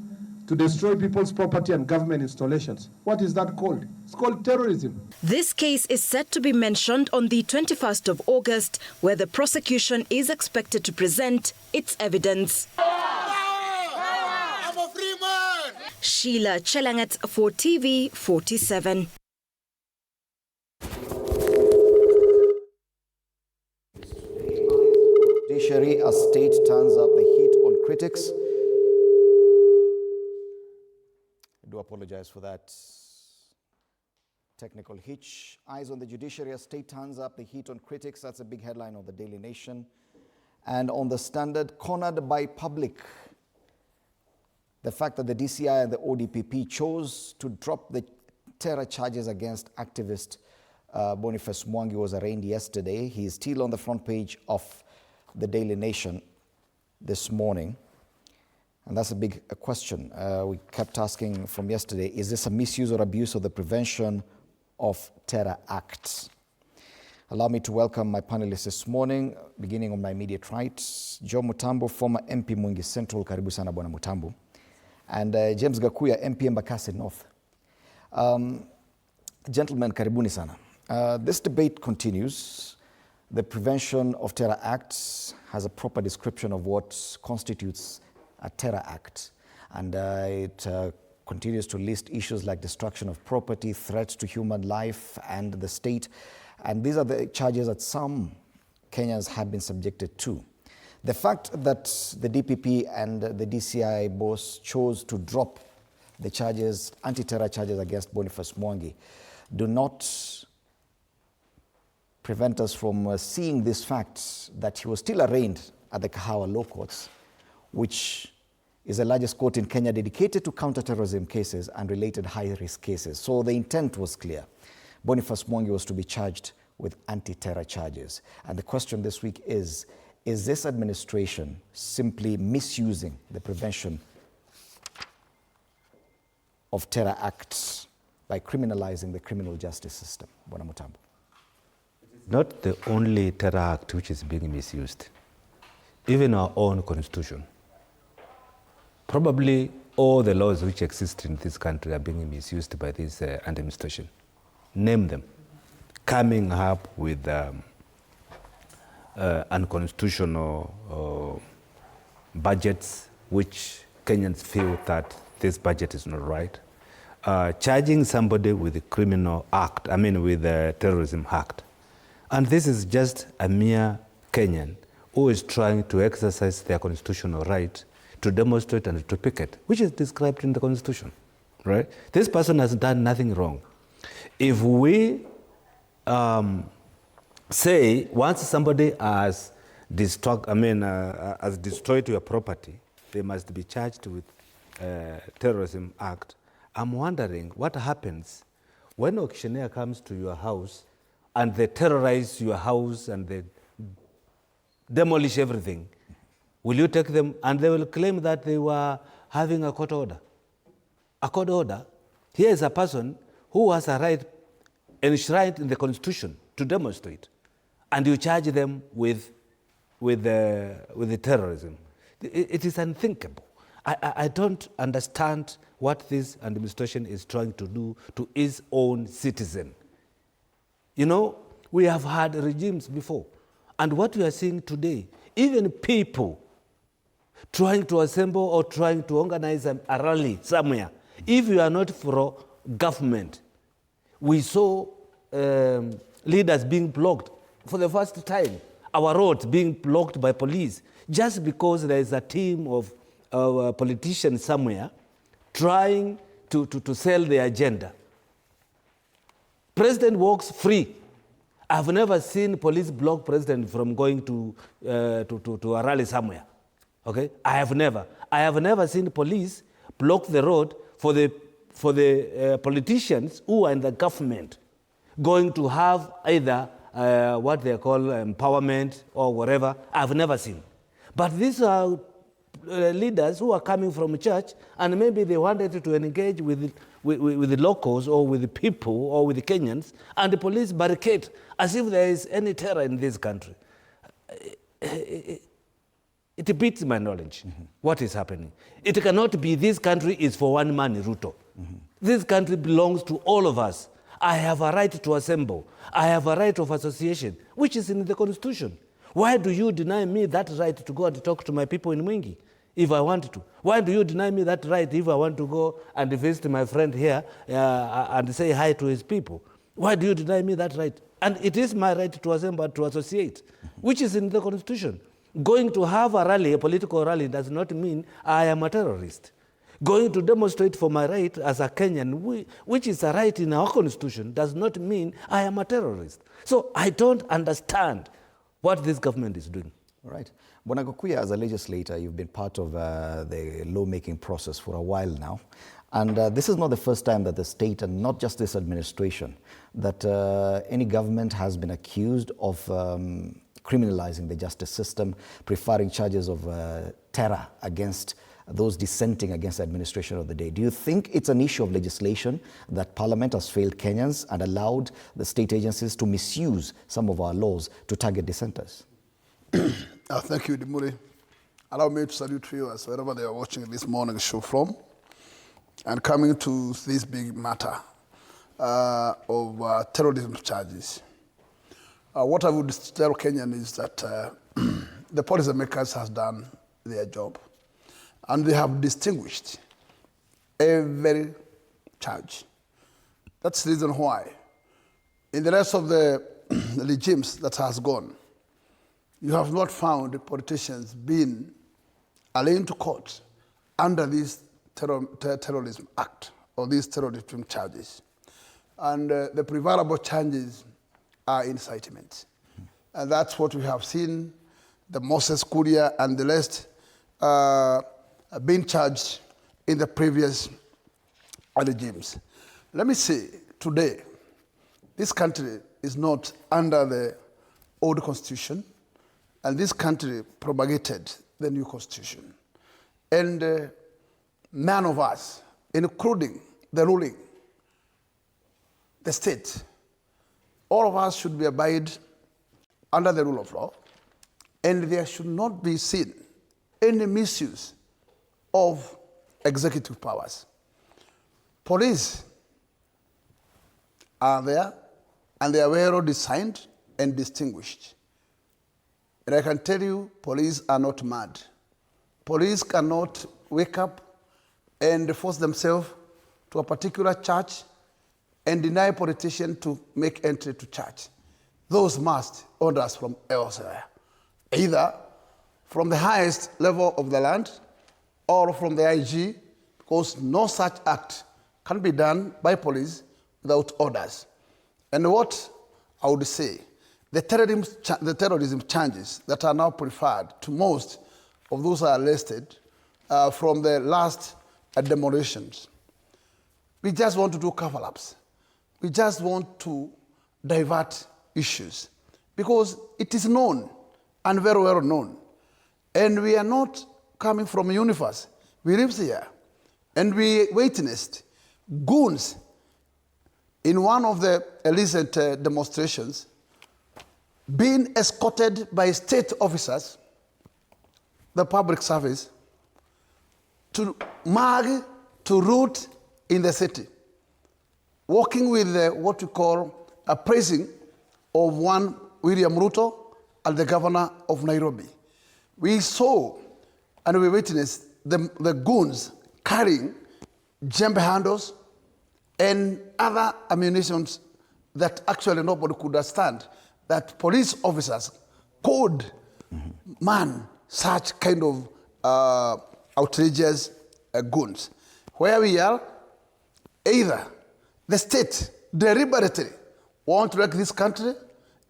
to destroy people's property and government installations. What is that called? It's called terrorism. This case is set to be mentioned on the 21st of August, where the prosecution is expected to present its evidence. I'm a free man! Sheila Chelangat for TV 47. Judiciary, a state turns up the heat on critics. I do apologize for that technical hitch. Eyes on the judiciary, a state turns up the heat on critics. That's a big headline of the Daily Nation. And on the Standard, cornered by public. The fact that the DCI and the ODPP chose to drop the terror charges against activist Boniface Mwangi was arraigned yesterday. He is still on the front page of the Daily Nation this morning. And that's a big question. We kept asking from yesterday, is this a misuse or abuse of the Prevention of Terror Act? Allow me to welcome my panelists this morning, beginning on my immediate right. Joe Mutambo, former MP Mwangi Central, karibu sana bwana Mutambo. And James Gakuya, MP Embakasi North. Gentlemen, karibuni sana. This debate continues. The Prevention of Terror Act has a proper description of what constitutes a terror act, and it continues to list issues like destruction of property, threats to human life and the state, and these are the charges that some Kenyans have been subjected to. The fact that the DPP and the DCI both chose to drop the charges, anti-terror charges against Boniface Mwangi, do not prevent us from seeing this fact that he was still arraigned at the Kahawa Law Courts, which is the largest court in Kenya dedicated to counter-terrorism cases and related high-risk cases. So the intent was clear. Boniface Mwangi was to be charged with anti-terror charges. And the question this week is this administration simply misusing the Prevention of Terror Acts by criminalizing the criminal justice system? Bwana Mutambo. Not the only terror act which is being misused. Even our own constitution. Probably all the laws which exist in this country are being misused by this administration. Name them. Coming up with unconstitutional budgets which Kenyans feel that this budget is not right. charging somebody with a criminal act, with a terrorism act. And this is just a mere Kenyan who is trying to exercise their constitutional right to demonstrate and to picket, which is described in the Constitution, right? This person has done nothing wrong. If we say once somebody has has destroyed your property, they must be charged with terrorism act. I'm wondering what happens when auctioneer comes to your house and they terrorize your house and they demolish everything. Will you take them? And they will claim that they were having a court order. A court order. Here is a person who has a right enshrined in the Constitution to demonstrate, and you charge them with the terrorism. It is unthinkable. I don't understand what this administration is trying to do to its own citizen. You know, we have had regimes before, and what we are seeing today, even people trying to assemble or trying to organize a rally somewhere, if you are not for government, we saw leaders being blocked for the first time, our roads being blocked by police, just because there is a team of politicians somewhere trying to sell their agenda. President walks free. I've never seen police block president from going to a rally somewhere. Okay, I have never seen police block the road for the politicians who are in the government going to have either what they call empowerment or whatever. I've never seen. But these are leaders who are coming from church, and maybe they wanted to engage with the locals or with the people or with the Kenyans, and the police barricade as if there is any terror in this country. It beats my knowledge, what is happening. It cannot be this country is for one man, Ruto. This country belongs to all of us. I have a right to assemble. I have a right of association, which is in the Constitution. Why do you deny me that right to go and talk to my people in Mwangi if I want to? Why do you deny me that right if I want to go and visit my friend here and say hi to his people? Why do you deny me that right? And it is my right to assemble, to associate, which is in the Constitution. Going to have a rally, a political rally, does not mean I am a terrorist. Going to demonstrate for my right as a Kenyan, which is a right in our Constitution, does not mean I am a terrorist. So I don't understand what this government is doing. All right. Bonagokuya, as a legislator, you've been part of the lawmaking process for a while now. And this is not the first time that the state, and not just this administration, that any government has been accused of criminalizing the justice system, preferring charges of terror against those dissenting against the administration of the day. Do you think it's an issue of legislation that Parliament has failed Kenyans and allowed the state agencies to misuse some of our laws to target dissenters? Thank you, Dimuri. Allow me to salute viewers wherever they are watching this morning's show from, and coming to this big matter of terrorism charges. What I would tell Kenyan is that the policymakers has done their job, and they have distinguished every charge. That's the reason why in the rest of the regimes that has gone, you have not found politicians being aligned to court under this terrorism act or these terrorism charges. And the preferable charges are incitement. And that's what we have seen, the Moses Kuria and the rest being charged in the previous regimes. Let me say, today, this country is not under the old constitution, and this country propagated the new constitution. And none of us, including the ruling, the state, all of us should be abide under the rule of law, and there should not be seen any misuse of executive powers. Police are there, and they are well designed and distinguished. And I can tell you, police are not mad. Police cannot wake up and force themselves to a particular church and deny politicians to make entry to church. Those must order us from elsewhere, either from the highest level of the land or from the IG, because no such act can be done by police without orders. And what I would say, the terrorism charges that are now preferred to most of those who are arrested from the last demolitions. We just want to do cover-ups. We just want to divert issues because it is known and very well known. And we are not coming from a universe. We live here. And we witnessed goons in one of the recent demonstrations being escorted by state officers, the public service, to mug, to root in the city, working with what we call a praising of one William Ruto and the governor of Nairobi. We saw and we witnessed the goons carrying jembe handles and other ammunitions that actually nobody could understand that police officers could man such kind of outrageous goons. Where we are, either the state deliberately want to wreck this country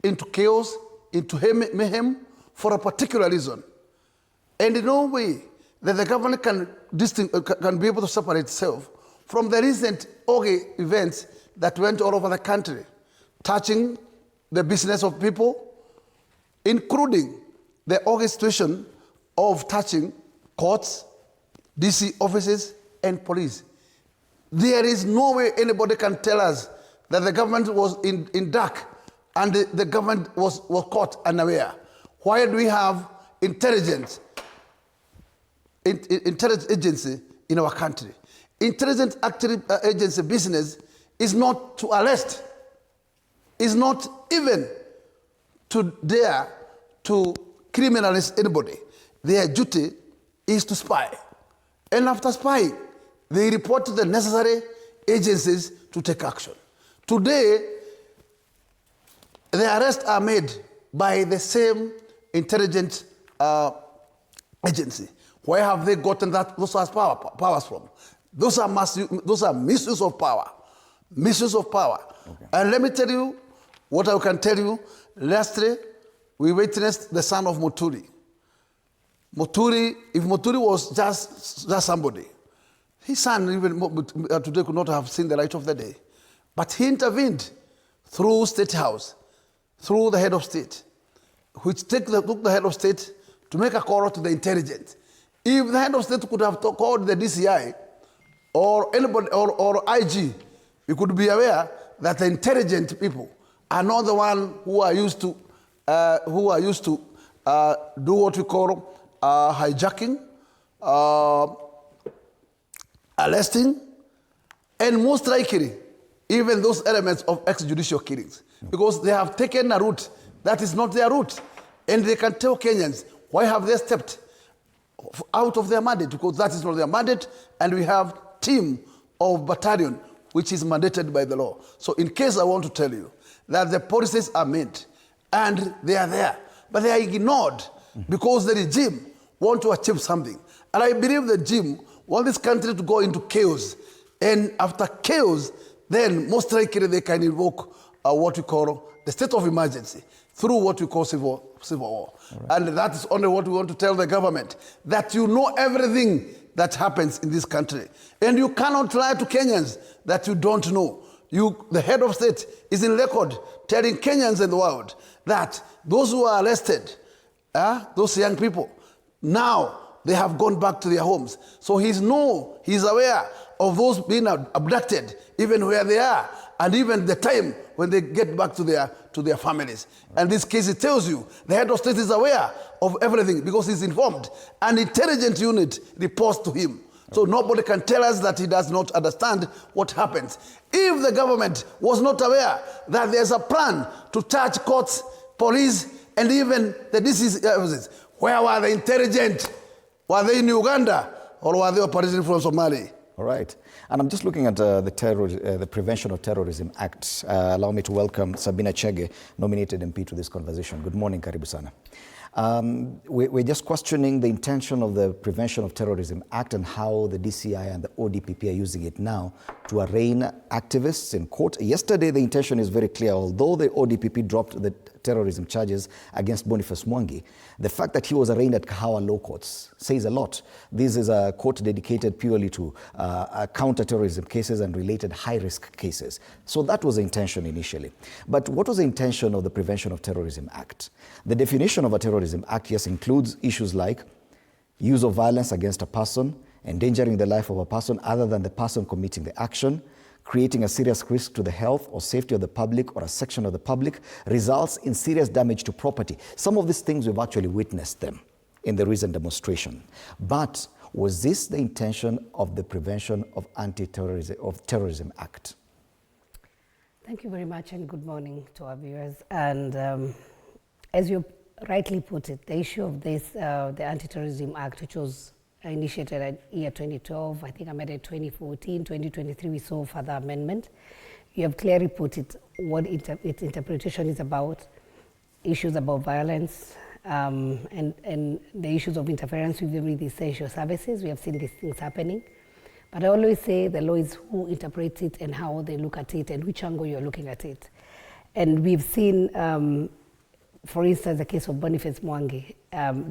into chaos, into mayhem for a particular reason. And in no way that the government can be able to separate itself from the recent events that went all over the country, touching the business of people, including the situation of touching courts, DC offices, and police. There is no way anybody can tell us that the government was in dark and the government was caught unaware. Why do we have intelligence agency in our country? Intelligence agency business is not to arrest, is not even to dare to criminalize anybody. Their duty is to spy. And after spying, they report to the necessary agencies to take action. Today, the arrests are made by the same intelligence agency. Where have they gotten those powers from? Those are misuse of power. Misuse of power. Okay. And let me tell you what I can tell you. Lastly, we witnessed the son of Muturi. If Muturi was just somebody, his son even today could not have seen the light of the day. But he intervened through State House, through the head of state, which took the head of state to make a call to the intelligence. If the head of state could have called the DCI or anybody or IG, we could be aware that the intelligent people are not the one who are used to do what we call hijacking, arresting, and most likely even those elements of extrajudicial killings, because they have taken a route that is not their route, and they can tell Kenyans why have they stepped out of their mandate, because that is not their mandate, and we have team of battalion which is mandated by the law. So in case I want to tell you that the policies are made and they are there, but they are ignored because the regime want to achieve something. And I believe the regime want this country to go into chaos. And after chaos, then most likely they can invoke what we call the state of emergency through what we call civil war. Right. And that is only what we want to tell the government, that you know everything that happens in this country. And you cannot lie to Kenyans that you don't know. The head of state is in record telling Kenyans and the world that those who are arrested, those young people, now they have gone back to their homes. So he's aware of those being abducted, even where they are, and even the time when they get back to their families. Right. And this case, it tells you the head of state is aware of everything because he's informed. An intelligent unit reports to him. So nobody can tell us that he does not understand what happens. If the government was not aware that there's a plan to touch courts, police, and even the DC offices, where were the intelligent? Were they in Uganda or were they operating from Somalia? All right. And I'm just looking at the Prevention of Terrorism Act. Allow me to welcome Sabina Chege, nominated MP, to this conversation. Good morning, karibu sana. We're just questioning the intention of the Prevention of Terrorism Act and how the DCI and the ODPP are using it now to arraign activists in court. Yesterday, the intention is very clear. Although the ODPP dropped the terrorism charges against Boniface Mwangi, the fact that he was arraigned at Kahawa Law Courts says a lot. This is a court dedicated purely to counter-terrorism cases and related high-risk cases. So that was the intention initially. But what was the intention of the Prevention of Terrorism Act? The definition of a terrorism act, yes, includes issues like use of violence against a person, endangering the life of a person other than the person committing the action, creating a serious risk to the health or safety of the public or a section of the public, results in serious damage to property. Some of these things, we've actually witnessed them in the recent demonstration. But was this the intention of the Prevention of Terrorism Act? Thank you very much, and good morning to our viewers. And as you rightly put it, the issue of this, the Anti-Terrorism Act, which was initiated in year 2012, I think amended 2014, 2023, we saw further amendment. You have clearly put it, what its interpretation is about, issues about violence, and the issues of interference with the essential services. We have seen these things happening. But I always say the law is who interprets it and how they look at it and which angle you're looking at it. And we've seen, for instance, the case of Boniface Mwangi,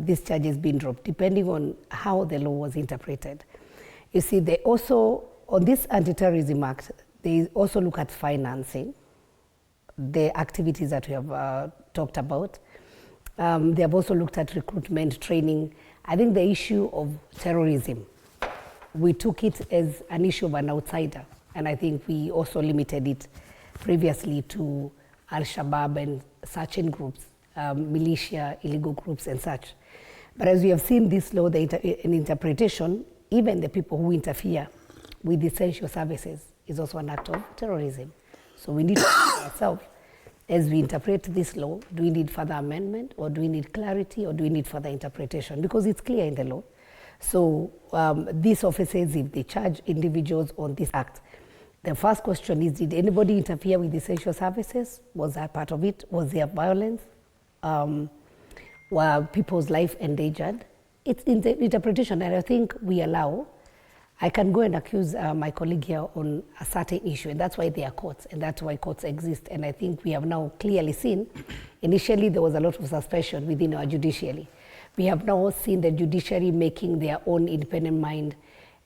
this charge has been dropped depending on how the law was interpreted. You see, they also, on this Anti-Terrorism Act, they also look at financing, the activities that we have talked about. They have also looked at recruitment, training. I think the issue of terrorism, we took it as an issue of an outsider, and I think we also limited it previously to Al-Shabaab and certain groups, militia, illegal groups and such. But as we have seen this law, in interpretation, even the people who interfere with essential services is also an act of terrorism. So we need to ask ourselves, as we interpret this law, do we need further amendment, or do we need clarity, or do we need further interpretation? Because it's clear in the law. So these officers, if they charge individuals on this act, the first question is, did anybody interfere with essential services? Was that part of it? Was there violence? Were people's life endangered? It's in the interpretation, and I think we allow. I can go and accuse my colleague here on a certain issue, and that's why there are courts, and that's why courts exist. And I think we have now clearly seen, initially there was a lot of suspicion within our judiciary. We have now seen the judiciary making their own independent mind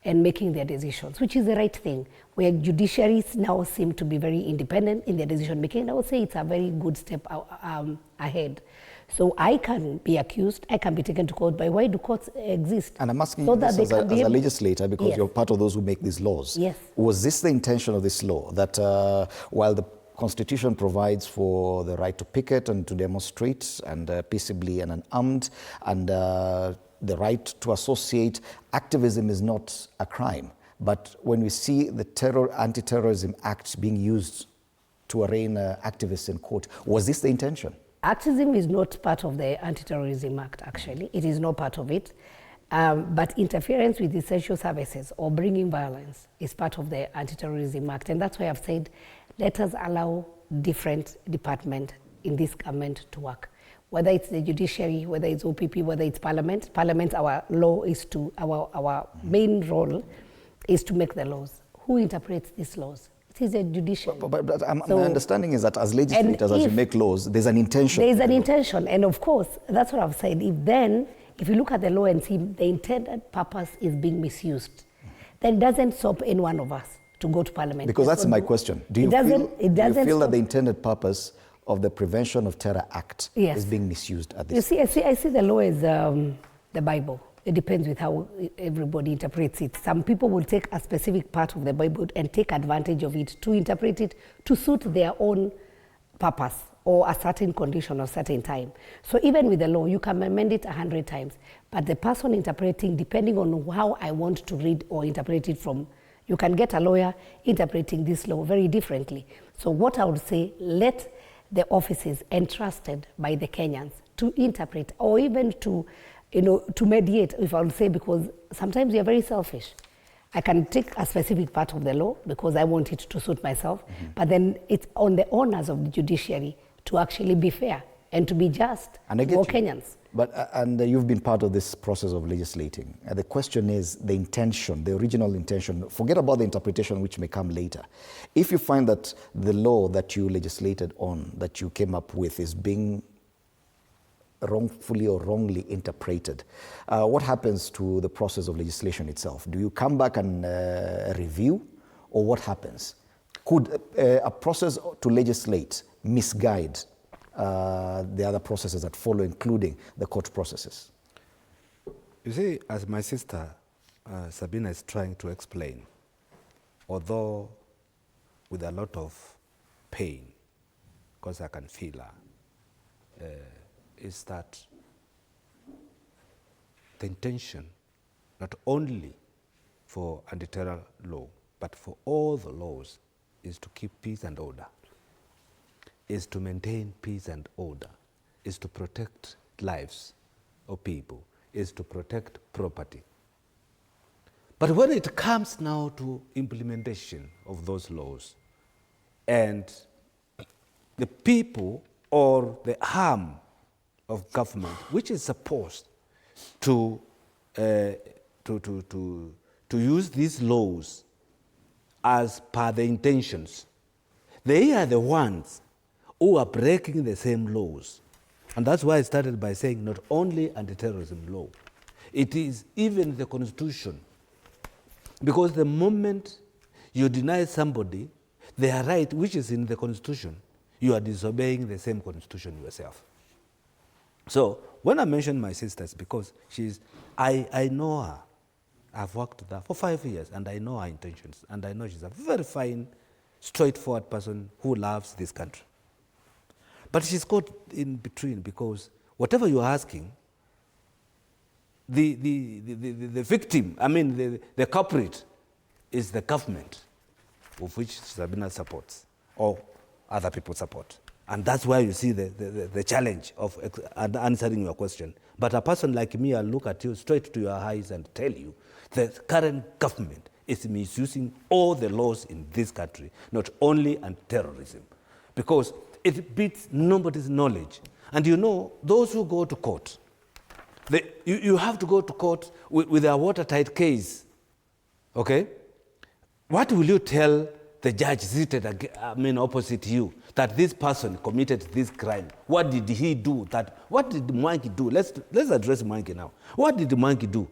and making their decisions, which is the right thing, where judiciaries now seem to be very independent in their decision making. And I would say it's a very good step ahead. So I can be accused, I can be taken to court, but why do courts exist? And I'm asking you this as a legislator, because you're part of those who make these laws. Yes. Was this the intention of this law, that while the Constitution provides for the right to picket and to demonstrate and peaceably and unarmed, and the right to associate, activism is not a crime? But when we see the Anti-Terrorism Act being used to arraign activists in court, was this the intention? Activism is not part of the Anti-Terrorism Act, actually. It is not part of it. But interference with essential services or bringing violence is part of the Anti-Terrorism Act. And that's why I've said, let us allow different departments in this government to work. Whether it's the judiciary, whether it's OPP, whether it's Parliament. Parliament, our law is to, our main role is to make the laws. Who interprets these laws? It is a judiciary. But my understanding is that as legislators, as we make laws, there's an intention. There's an intention, and of course, that's what I've said. If you look at the law and see the intended purpose is being misused, then it doesn't stop any one of us to go to Parliament. Because that's my question. Do you feel that the intended purpose of the Prevention of Terror Act is being misused at this point? I see the law as the Bible. It depends with how everybody interprets it. Some people will take a specific part of the Bible and take advantage of it to interpret it to suit their own purpose or a certain condition or certain time. So even with the law, you can amend it 100 times, but the person interpreting, depending on how I want to read or interpret it from, you can get a lawyer interpreting this law very differently. So what I would say, let the offices entrusted by the Kenyans to interpret, or even to mediate, if I would say, because sometimes we are very selfish. I can take a specific part of the law because I want it to suit myself, but then it's on the owners of the judiciary to actually be fair and to be just And I to get all you. Kenyans. But you've been part of this process of legislating. The question is the intention, the original intention. Forget about the interpretation, which may come later. If you find that the law that you legislated on, that you came up with, is being wrongfully or wrongly interpreted, what happens to the process of legislation itself? Do you come back and review, or what happens? Could a process to legislate misguide the other processes that follow, including the court processes? You see, as my sister Sabina is trying to explain, although with a lot of pain, because I can feel her, is that the intention, not only for anti-terror law, but for all the laws, is to keep peace and order, is to maintain peace and order, is to protect lives of people, is to protect property. But when it comes now to implementation of those laws, and the people or the arm of government, which is supposed to use these laws as per the intentions, they are the ones who are breaking the same laws. And that's why I started by saying not only anti-terrorism law, it is even the Constitution. Because the moment you deny somebody their right, which is in the Constitution, you are disobeying the same Constitution yourself. So when I mention my sister, it's because I know her. I've worked with her for 5 years, and I know her intentions, and I know she's a very fine, straightforward person who loves this country. But she's caught in between, because whatever you're asking, the victim, the culprit, is the government of which Sabina supports or other people support. And that's why you see the challenge of answering your question. But a person like me, I'll look at you straight to your eyes and tell you the current government is misusing all the laws in this country, not only anti-terrorism, because it beats nobody's knowledge. And you know, those who go to court, you have to go to court with a watertight case, okay? What will you tell the judge seated opposite you that this person committed this crime? What did he do? What did Mwangi do? Let's address Mwangi now. What did Mwangi do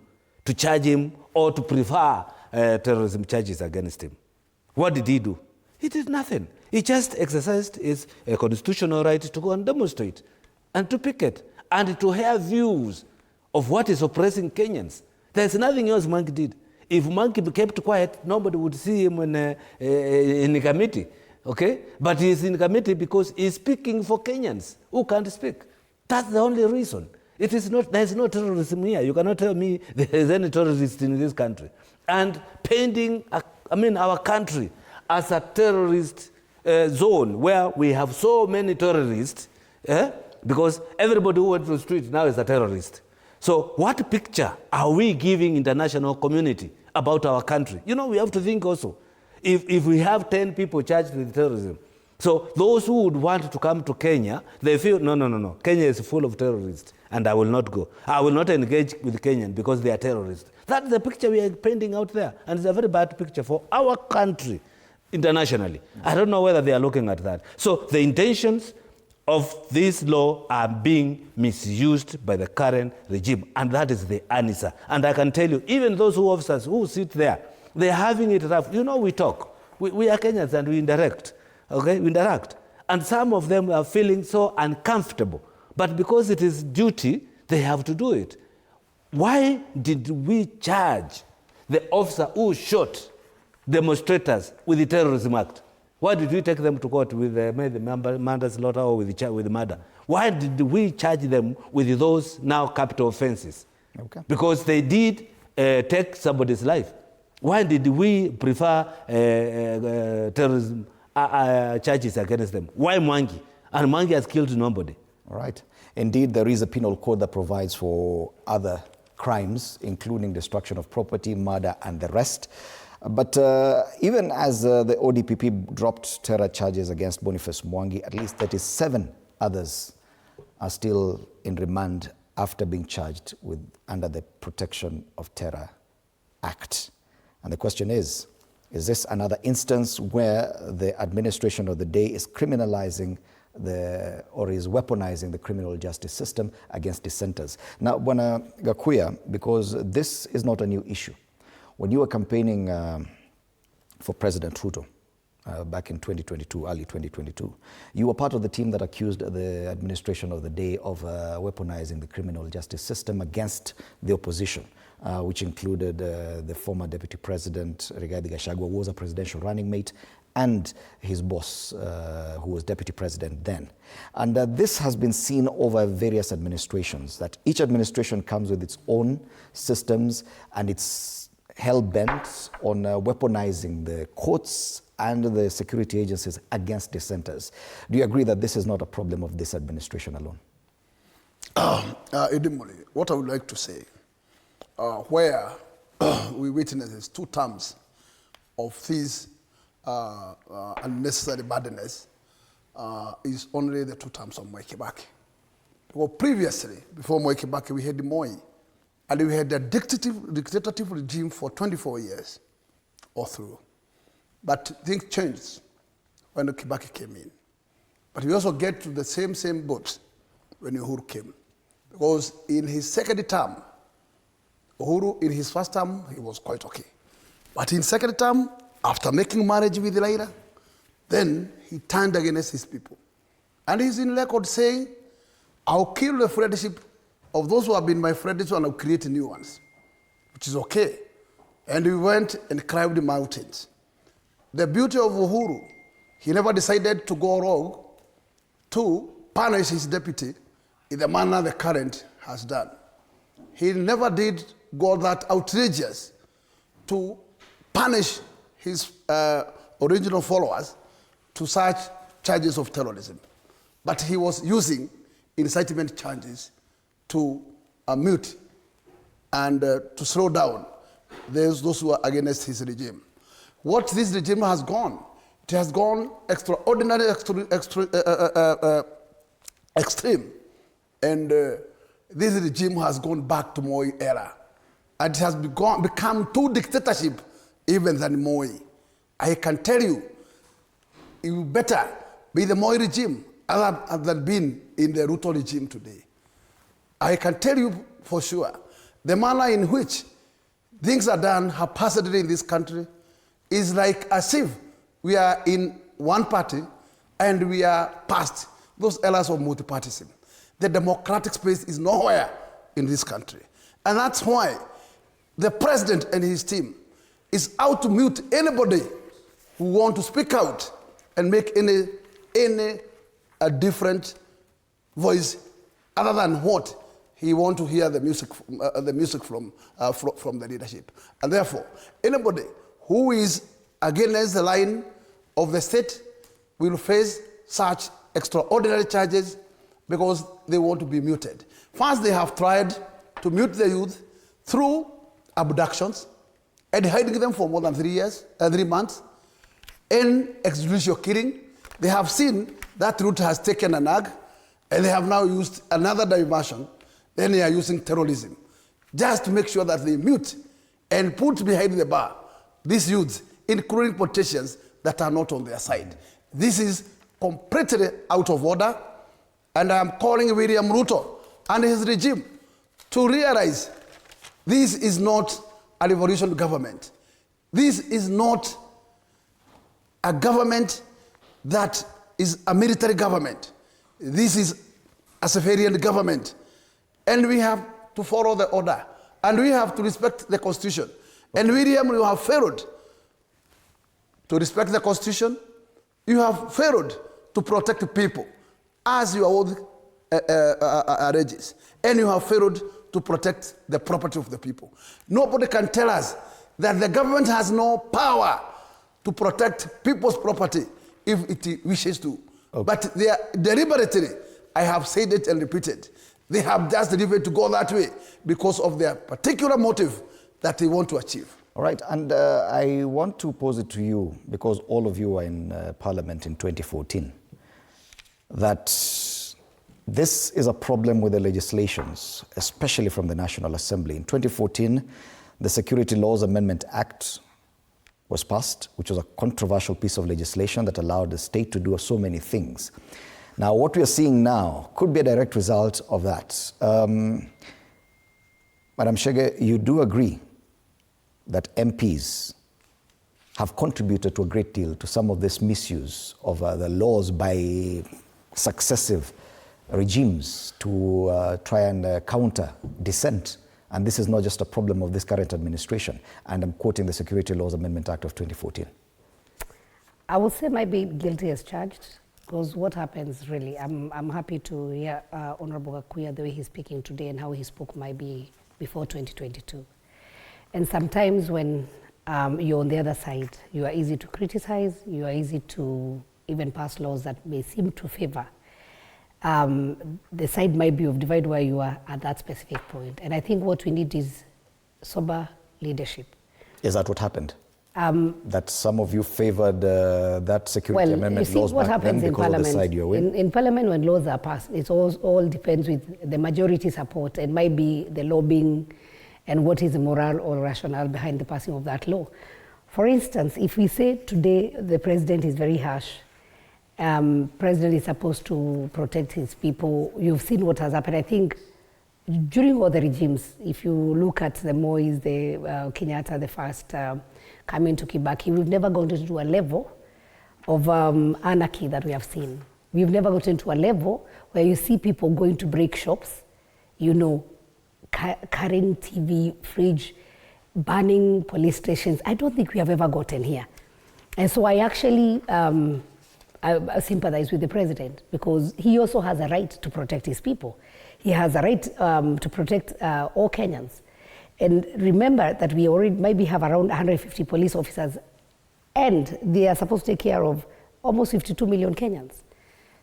to charge him or to prefer terrorism charges against him? What did he do? He did nothing. He just exercised his constitutional right to go and demonstrate and to picket and to hear views of what is oppressing Kenyans. There's nothing else Mwangi did. If Mwangi kept quiet, nobody would see him in a committee, okay? But he's in committee because he's speaking for Kenyans who can't speak. That's the only reason. It is not. There's no terrorism here. You cannot tell me there is any terrorist in this country. And painting, our country as a terrorist zone where we have so many terrorists, because everybody who went to the street now is a terrorist. So what picture are we giving international community about our country? You know, we have to think also. If we have 10 people charged with terrorism, so those who would want to come to Kenya, they feel, no, Kenya is full of terrorists, and I will not go. I will not engage with Kenyans because they are terrorists. That's the picture we are painting out there, and it's a very bad picture for our country internationally. I don't know whether they are looking at that. So the intentions of this law are being misused by the current regime, and that is the answer. And I can tell you, even those officers who sit there, they're having it rough. You know, we talk. We are Kenyans and we interact. Okay, we interact. And some of them are feeling so uncomfortable. But because it is duty, they have to do it. Why did we charge the officer who shot demonstrators with the Terrorism Act? Why did we take them to court with manslaughter or with murder? Why did we charge them with those now capital offenses? Okay. Because they did take somebody's life. Why did we prefer terrorism charges against them? Why Mwangi? And Mwangi has killed nobody. All right. Indeed, there is a penal code that provides for other crimes, including destruction of property, murder, and the rest. But even as the ODPP dropped terror charges against Boniface Mwangi, at least 37 others are still in remand after being charged with under the Protection of Terror Act. And the question is this another instance where the administration of the day is criminalizing or is weaponizing the criminal justice system against dissenters? Now, Bwana Gakuya, because this is not a new issue. When you were campaigning for President Ruto back in 2022, early 2022, you were part of the team that accused the administration of the day of weaponizing the criminal justice system against the opposition, which included the former Deputy President, Rigathi Gachagua, who was a presidential running mate, and his boss, who was Deputy President then. And this has been seen over various administrations, that each administration comes with its own systems and it's hell-bent on weaponizing the courts and the security agencies against dissenters. Do you agree that this is not a problem of this administration alone? Edimoli, what I would like to say, where we witness 2 terms of these unnecessary burdenness is only the 2 terms of Mwai Kibaki. Well, previously, before Mwai Kibaki, we had the Moi, and we had a dictatorship regime for 24 years or through. But things changed when Kibaki came in. But we also get to the same boat when Uhuru came. Because in his second term, Uhuru, in his first term, he was quite okay. But in second term, after making marriage with Laila, then he turned against his people. And he's in record saying, I'll kill the friendship of those who have been my friends and I'll create new ones, which is okay. And we went and climbed the mountains. The beauty of Uhuru, he never decided to go wrong to punish his deputy in the manner the current has done. He never did go that outrageous to punish his original followers to such charges of terrorism. But he was using incitement charges to mute and to slow down those who are against his regime. What this regime has gone, it has gone extraordinarily extreme. And this regime has gone back to Moi era. And it has become too dictatorship even than Moi. I can tell you, it will better be the Moi regime other than being in the Ruto regime today. I can tell you for sure, the manner in which things are done haphazardly in this country is like as if we are in one party and we are past those eras of multipartyism. The democratic space is nowhere in this country. And that's why the president and his team is out to mute anybody who want to speak out and make any different voice other than what he want to hear the music from the leadership. And therefore, anybody who is against the line of the state will face such extraordinary charges because they want to be muted. First, they have tried to mute the youth through abductions and hiding them for more than 3 months, and extrajudicial killing. They have seen that route has taken a nag, and they have now used another diversion. Then they are using terrorism, just to make sure that they mute and put behind the bar these youths, including politicians that are not on their side. This is completely out of order, and I am calling William Ruto and his regime to realize this is not a revolution government. This is not a government that is a military government. This is a civilian government. And we have to follow the order. And we have to respect the Constitution. And William, you have failed to respect the Constitution. You have failed to protect the people as your oath alleges. And you have failed to protect the property of the people. Nobody can tell us that the government has no power to protect people's property if it wishes to. Okay. But they are deliberately, I have said it and repeated, They have just delivered to go that way because of their particular motive that they want to achieve. All right, and I want to pose it to you, because all of you were in Parliament in 2014, that this is a problem with the legislations, especially from the National Assembly. In 2014, the Security Laws Amendment Act was passed, which was a controversial piece of legislation that allowed the state to do so many things. Now, what we are seeing now could be a direct result of that. Madam Shege, you do agree that MPs have contributed to a great deal to some of this misuse of the laws by successive regimes to try and counter dissent. And this is not just a problem of this current administration. And I'm quoting the Security Laws Amendment Act of 2014. I would say might be guilty as charged, because what happens really, I'm happy to hear Honorable Gakuya, the way he's speaking today and how he spoke might be before 2022. And sometimes when you're on the other side, you are easy to criticize, you are easy to even pass laws that may seem to favor the side might be of divide where you are at that specific point. And I think what we need is sober leadership. Is that what happened? That some of you favored that security amendment laws back then because of the side you're with? In Parliament, when laws are passed, it all depends with the majority support. It might be the lobbying and what is the moral or rationale behind the passing of that law. For instance, if we say today the president is very harsh, president is supposed to protect his people. You've seen what has happened. I think during all the regimes, if you look at the Mois, the Kenyatta, the first coming to Kibaki, we've never gone to a level of anarchy that we have seen. We've never gotten to a level where you see people going to break shops, you know, carrying TV, fridge, burning police stations. I don't think we have ever gotten here. And so I actually I sympathize with the president, because he also has a right to protect his people. He has a right to protect all Kenyans. And remember that we already maybe have around 150 police officers, and they are supposed to take care of almost 52 million Kenyans.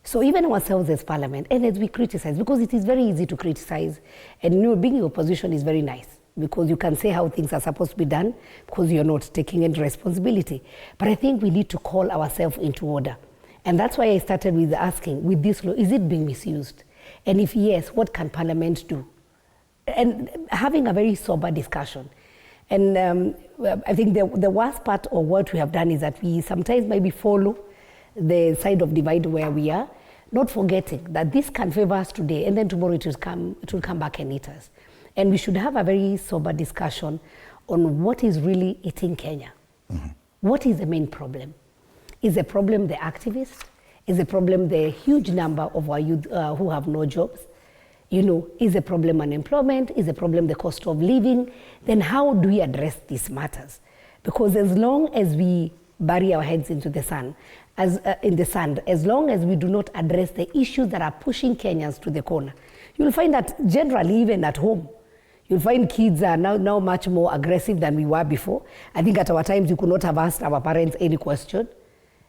So even ourselves as Parliament, and as we criticize, because it is very easy to criticize, and you know, being in opposition is very nice, because you can say how things are supposed to be done, because you're not taking any responsibility. But I think we need to call ourselves into order. And that's why I started with asking, with this law, is it being misused? And if yes, what can Parliament do? And having a very sober discussion. And I think the worst part of what we have done is that we sometimes maybe follow the side of divide where we are, not forgetting that this can favor us today, and then tomorrow it will come back and eat us. And we should have a very sober discussion on what is really eating Kenya. Mm-hmm. What is the main problem? Is the problem the activists? Is the problem the huge number of our youth who have no jobs? You know, is the problem unemployment? Is the problem the cost of living? Then how do we address these matters? Because as long as we bury our heads into the sun, in the sand, as long as we do not address the issues that are pushing Kenyans to the corner, you'll find that generally, even at home, you'll find kids are now much more aggressive than we were before. I think at our times, you could not have asked our parents any question.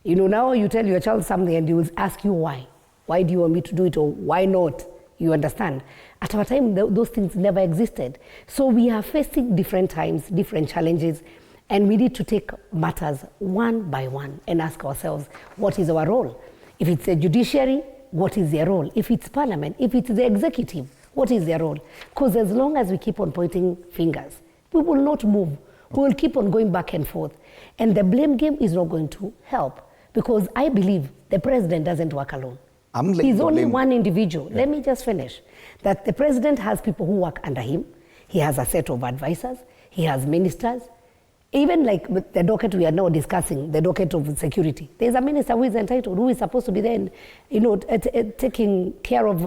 You know, now you tell your child something and they will ask you why. Why do you want me to do it, or why not? You understand? At our time, those things never existed. So we are facing different times, different challenges, and we need to take matters one by one and ask ourselves, what is our role? If it's the judiciary, what is their role? If it's Parliament, if it's the executive, what is their role? Because as long as we keep on pointing fingers, we will not move. We will keep on going back and forth. And the blame game is not going to help, because I believe the president doesn't work alone. He's only one individual. Yeah. Let me just finish. That the president has people who work under him. He has a set of advisors. He has ministers. Even like with the docket we are now discussing, the docket of security, there's a minister who is entitled, who is supposed to be there, you know, taking care of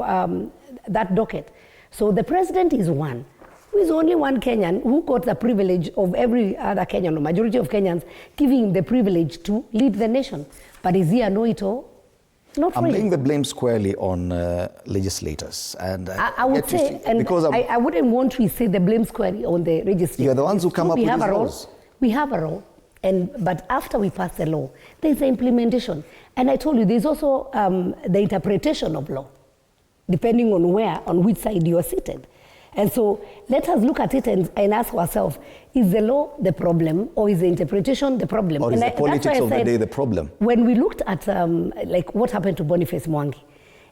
that docket. So the president is one, who is only one Kenyan, who got the privilege of every other Kenyan, or majority of Kenyans, giving him the privilege to lead the nation. But is he a know-it-all? Not I'm really. laying the blame squarely on legislators. And I would say, and because I wouldn't want to say the blame squarely on the legislators. You're the ones who come up with these laws. We have a role, but after we pass the law, there's the implementation. And I told you, there's also the interpretation of law. depending on which side you are seated. And so let us look at it and ask ourselves, is the law the problem, or is the interpretation the problem? Or is the politics of the day the problem? When we looked at like what happened to Boniface Mwangi,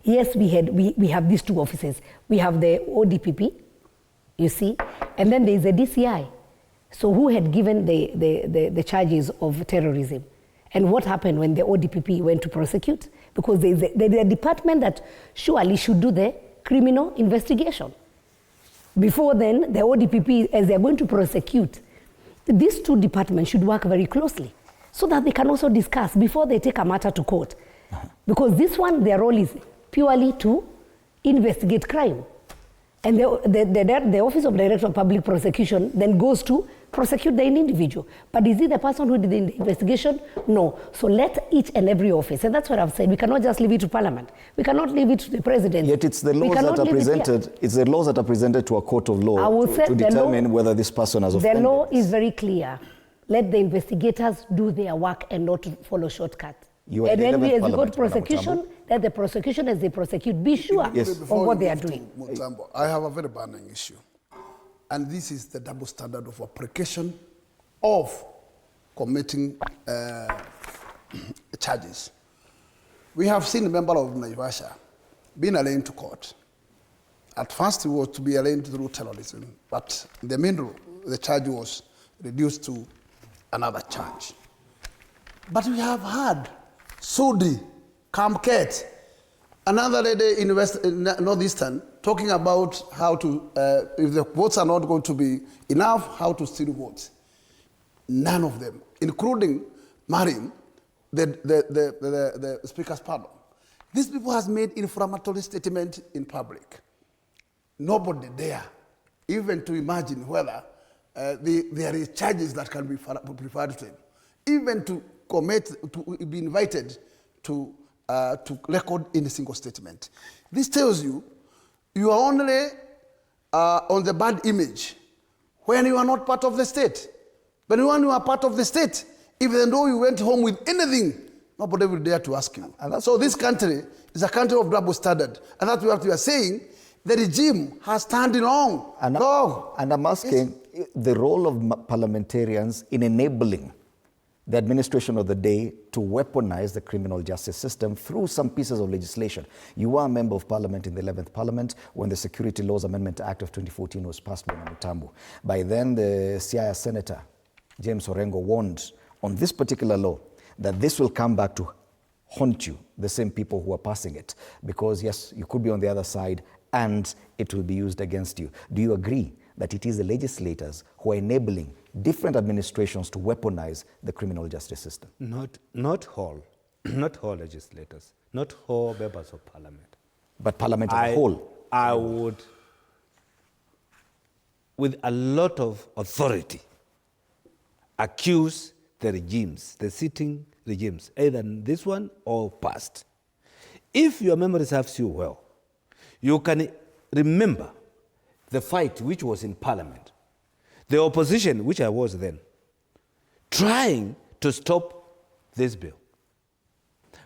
yes, we have these two offices. We have the ODPP, you see, and then there is a DCI. So who had given the charges of terrorism? And what happened when the ODPP went to prosecute? Because there's a department that surely should do the criminal investigation. Before then, the ODPP, as they're going to prosecute, these two departments should work very closely so that they can also discuss before they take a matter to court. Because this one, their role is purely to investigate crime. And the Office of Director of Public Prosecution then goes to prosecute the individual. But is it the person who did the investigation? No. So let each and every office, and that's what I've said, we cannot just leave it to Parliament. We cannot leave it to the President. Yet it's the laws that are presented. It's the laws that are presented to a court of law to determine whether this person has offended. The law is very clear. Let the investigators do their work and not follow shortcuts. And then as you go to prosecution, let the prosecution, as they prosecute, be sure of what they are doing. Mutambo, I have a very burning issue. And this is the double standard of application of committing charges. We have seen a member of Naivasha being arraigned to court. At first, he was to be arraigned through terrorism, but in the middle, the charge was reduced to another charge. But we have had Sudi, Kamket, another lady in Northeastern, talking about how to, if the votes are not going to be enough, how to steal votes. None of them, including Marin, the Speaker's pardon. These people has made inflammatory statement in public. Nobody there, even to imagine whether there is charges that can be preferred to them, even to be invited to record in a single statement. This tells you, you are only on the bad image when you are not part of the state. But when you are part of the state, even though you went home with anything, nobody will dare to ask you. So this country is a country of double standard. And that's what we are saying. The regime has turned wrong. And I'm asking the role of parliamentarians in enabling the administration of the day to weaponize the criminal justice system through some pieces of legislation. You are a member of parliament in the 11th parliament when the Security Laws Amendment Act of 2014 was passed by Mutambo. By then, the Siaya Senator, James Orengo, warned on this particular law that this will come back to haunt you, the same people who are passing it. Because yes, you could be on the other side and it will be used against you. Do you agree that it is the legislators who are enabling different administrations to weaponize the criminal justice system? Not all legislators, not all members of parliament. But parliament as a whole? I would, with a lot of authority, accuse the regimes, the sitting regimes, either this one or past. If your memory serves you well, you can remember the fight which was in parliament. The opposition, which I was then, trying to stop this bill.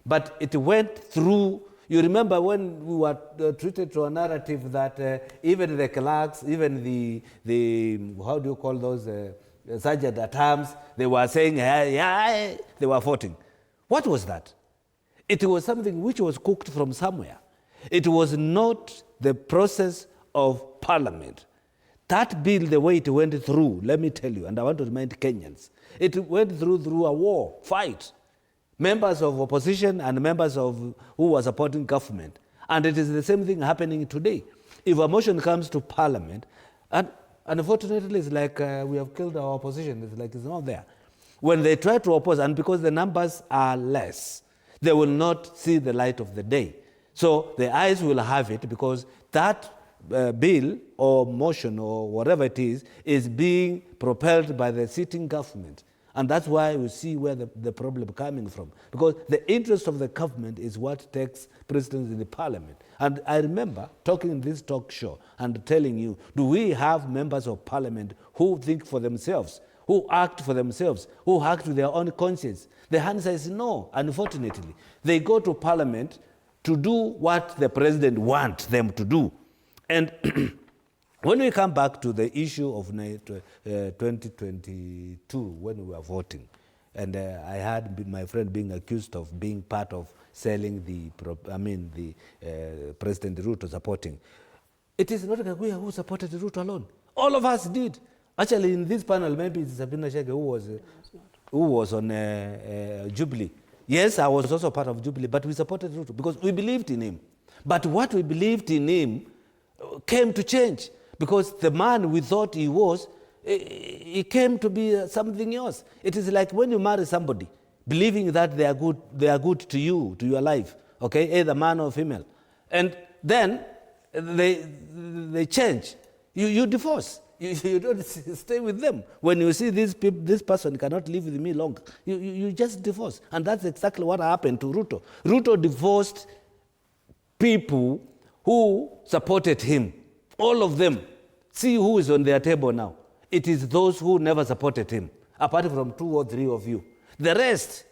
But it went through, you remember when we were treated to a narrative that even the clerks, even the how do you call those, sergeant at arms, they were saying, they were voting. What was that? It was something which was cooked from somewhere. It was not the process of parliament. That bill, the way it went through, let me tell you, and I want to remind Kenyans, it went through a war, fight. Members of opposition and members of who were supporting government. And it is the same thing happening today. If a motion comes to parliament, and unfortunately it's like we have killed our opposition, it's like it's not there. When they try to oppose, and because the numbers are less, they will not see the light of the day. So the eyes will have it because that bill or motion or whatever it is being propelled by the sitting government. And that's why we see where the problem coming from. Because the interest of the government is what takes precedence in the parliament. And I remember talking in this talk show and telling you, do we have members of parliament who think for themselves, who act for themselves, who act with their own conscience? The answer is no, unfortunately. They go to parliament to do what the president wants them to do. And when we come back to the issue of 2022, when we were voting, and I had my friend being accused of being part of selling the President Ruto supporting. It is not Kaguya who supported Ruto alone. All of us did. Actually, in this panel, maybe it's Sabina Shege who was on Jubilee. Yes, I was also part of Jubilee, but we supported Ruto because we believed in him. But what we believed in him came to change because the man we thought he was, he came to be something else. It is like when you marry somebody, believing that they are good to you, to your life, okay, either man or female. And then they change. You divorce. You don't stay with them. When you see this person cannot live with me long, you just divorce. And that's exactly what happened to Ruto. Ruto divorced people who supported him. All of them. See who is on their table now. It is those who never supported him, apart from 2 or 3 of you. The rest,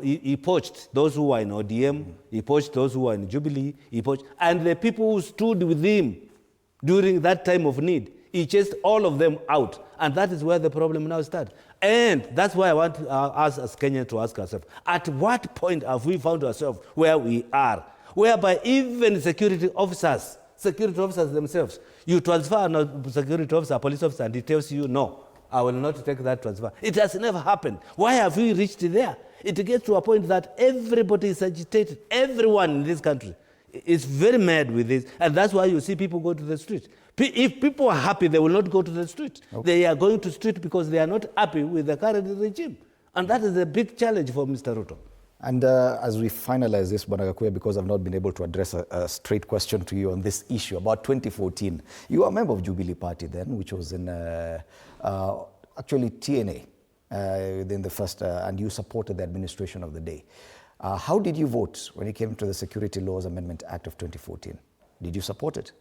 he poached those who were in ODM, he poached those who were in Jubilee, and the people who stood with him during that time of need, he chased all of them out. And that is where the problem now starts. And that's why I want us as Kenyans to ask ourselves, at what point have we found ourselves where we are? Whereby even security officers themselves, you transfer a security officer, a police officer, and he tells you, no, I will not take that transfer. It has never happened. Why have we reached there? It gets to a point that everybody is agitated. Everyone in this country is very mad with this. And that's why you see people go to the street. If people are happy, they will not go to the street. Okay. They are going to the street because they are not happy with the current regime. And that is a big challenge for Mr. Ruto. And as we finalize this, Boniface, because I've not been able to address a straight question to you on this issue about 2014, you were a member of Jubilee Party then, which was in actually TNA in the first, and you supported the administration of the day. How did you vote when it came to the Security Laws Amendment Act of 2014? Did you support it?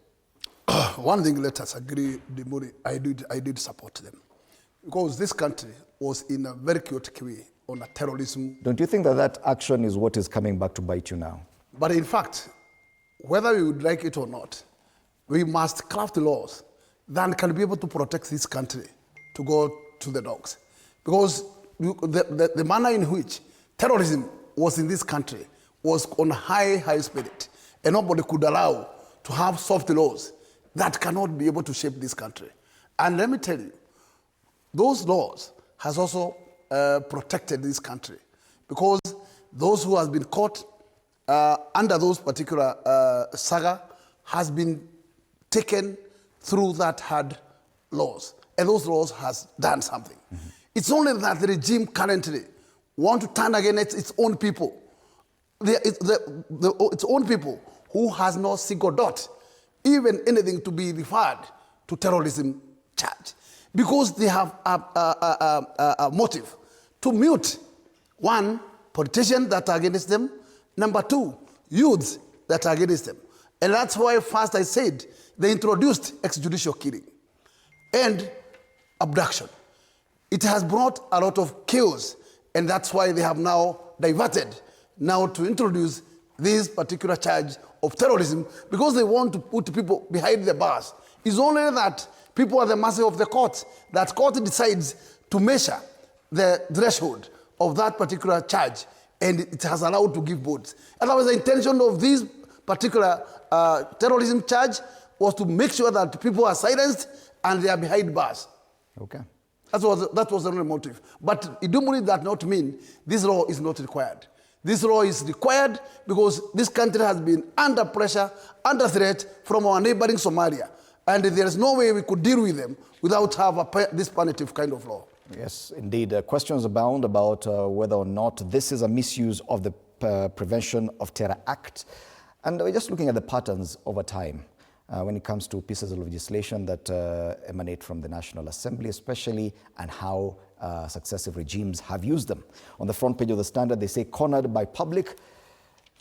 One thing, let us agree, Dimuri, I did support them. Because this country was in a very chaotic way on a terrorism. Don't you think that action is what is coming back to bite you now? But in fact, whether we would like it or not, we must craft laws that can be able to protect this country to go to the dogs. Because the manner in which terrorism was in this country was on high spirit, and nobody could allow to have soft laws that cannot be able to shape this country. And let me tell you, those laws has also protected this country, because those who has been caught under those particular saga has been taken through that hard laws, and those laws has done something. Mm-hmm. It's only that the regime currently want to turn against its own people, its own people who has no single dot, even anything to be referred to terrorism charge, because they have a motive to mute, one, politicians that are against them, number two, youths that are against them. And that's why first I said they introduced extrajudicial killing and abduction. It has brought a lot of chaos, and that's why they have now diverted now to introduce this particular charge of terrorism, because they want to put people behind the bars. It's only that people are the mercy of the court, that court decides to measure the threshold of that particular charge, and it has allowed to give votes. And that was the intention of this particular terrorism charge, was to make sure that people are silenced and they are behind bars. Okay. That was the only motive. But Idumuri does not mean this law is not required. This law is required because this country has been under pressure, under threat from our neighboring Somalia. And there is no way we could deal with them without have this punitive kind of law. Yes, indeed. Questions abound about whether or not this is a misuse of the Prevention of Terror Act. And we're just looking at the patterns over time when it comes to pieces of legislation that emanate from the National Assembly, especially, and how successive regimes have used them. On the front page of the Standard, they say, cornered by public,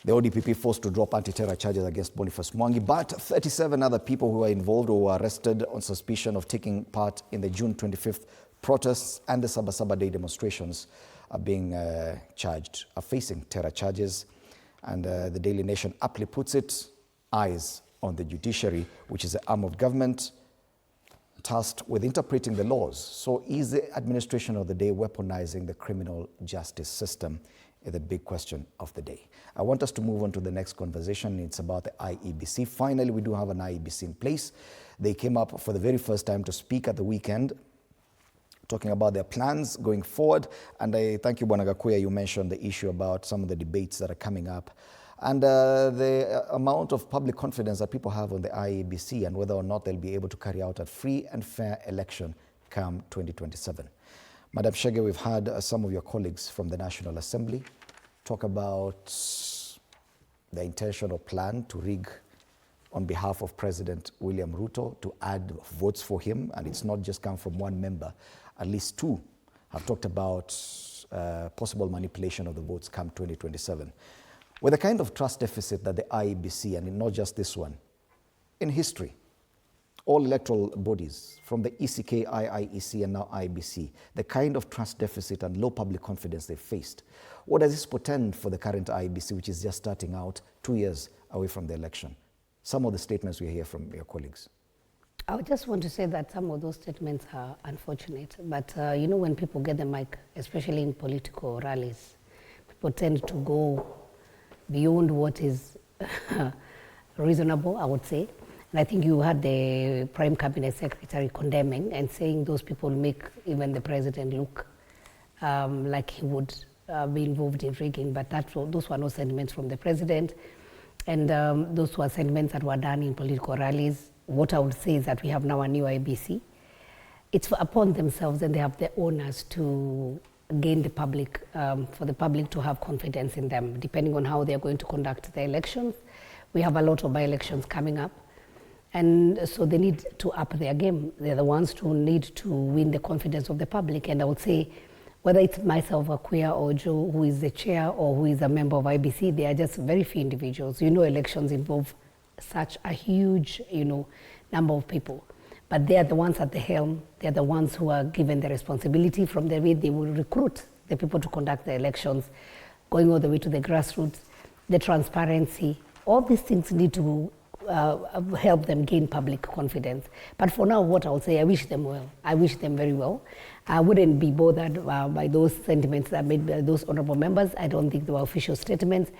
the ODPP forced to drop anti-terror charges against Boniface Mwangi, but 37 other people who were involved or were arrested on suspicion of taking part in the June 25th protests and the Sabasaba Day demonstrations are being charged, are facing terror charges. And the Daily Nation aptly puts it, eyes on the judiciary, which is the arm of government tasked with interpreting the laws. So is the administration of the day weaponizing the criminal justice system? Is the big question of the day. I want us to move on to the next conversation. It's about the IEBC. Finally, we do have an IEBC in place. They came up for the very first time to speak at the weekend, talking about their plans going forward. And I thank you, Bwana Gakuya, you mentioned the issue about some of the debates that are coming up and the amount of public confidence that people have on the IEBC and whether or not they'll be able to carry out a free and fair election come 2027. Madam Shege, we've had some of your colleagues from the National Assembly talk about the intention or plan to rig on behalf of President William Ruto to add votes for him, and it's not just come from one member. At least two have talked about possible manipulation of the votes come 2027. With the kind of trust deficit that the IEBC, and not just this one, in history, all electoral bodies, from the ECK, IEC, and now IEBC, the kind of trust deficit and low public confidence they faced. What does this portend for the current IEBC, which is just starting out 2 years away from the election? Some of the statements we hear from your colleagues. I just want to say that some of those statements are unfortunate, but you know, when people get the mic, especially in political rallies, people tend to go beyond what is reasonable, I would say. And I think you had the Prime Cabinet Secretary condemning and saying those people make even the president look like he would be involved in rigging, but those were no sentiments from the president. And those were sentiments that were done in political rallies. What I would say is that we have now a new IEBC. It's upon themselves, and they have the onus to gain the public, for the public to have confidence in them, depending on how they're going to conduct the elections. We have a lot of by-elections coming up. And so they need to up their game. They're the ones who need to win the confidence of the public. And I would say, whether it's myself, Gakuya, or Joe, who is the chair or who is a member of IEBC, they are just very few individuals. You know, elections involve such a huge, number of people. But they are the ones at the helm. They are the ones who are given the responsibility from the way they will recruit the people to conduct the elections, going all the way to the grassroots, the transparency. All these things need to help them gain public confidence. But for now, what I would say, I wish them well. I wish them very well. I wouldn't be bothered by those sentiments that made by those honorable members. I don't think they were official statements.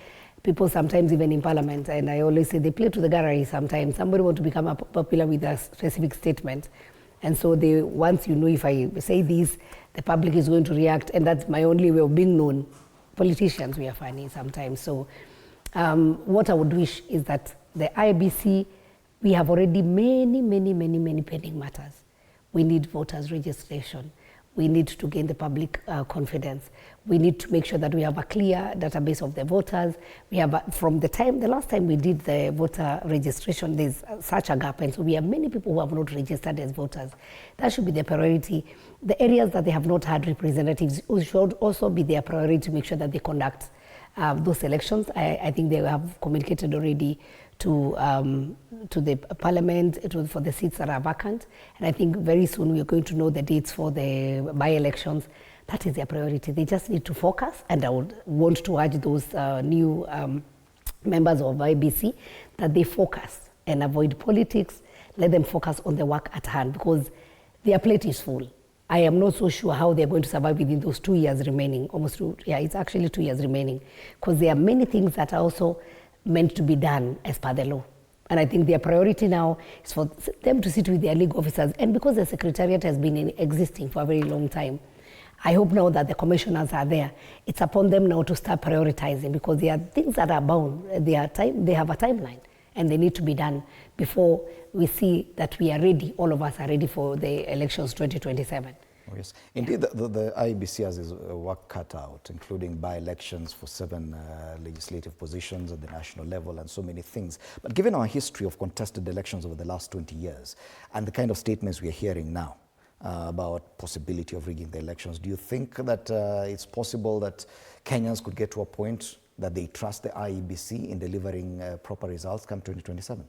People sometimes, even in parliament, and I always say they play to the gallery sometimes. Somebody wants to become popular with a specific statement. And so once if I say this, the public is going to react, and that's my only way of being known. Politicians, we are funny sometimes. So what I would wish is that the IEBC, we have already many pending matters. We need voters registration. We need to gain the public confidence. We need to make sure that we have a clear database of the voters. We have, from the last time we did the voter registration, there's such a gap. And so we have many people who have not registered as voters. That should be the priority. The areas that they have not had representatives should also be their priority to make sure that they conduct those elections. I think they have communicated already to the parliament for the seats that are vacant. And I think very soon we are going to know the dates for the by-elections. That is their priority. They just need to focus, and I would want to urge those new members of IEBC that they focus and avoid politics. Let them focus on the work at hand, because their plate is full. I am not so sure how they're going to survive within those 2 years remaining, it's actually 2 years remaining, because there are many things that are also meant to be done as per the law. And I think their priority now is for them to sit with their league officers. And because the Secretariat has been existing for a very long time, I hope now that the commissioners are there, it's upon them now to start prioritizing, because there are things that are bound. They have a timeline, and they need to be done before we see that we are ready, all of us are ready for the elections 2027. Oh, yes. Indeed, the IEBC has its work cut out, including by-elections for 7 legislative positions at the national level and so many things. But given our history of contested elections over the last 20 years and the kind of statements we are hearing now about possibility of rigging the elections, do you think that it's possible that Kenyans could get to a point that they trust the IEBC in delivering proper results come 2027?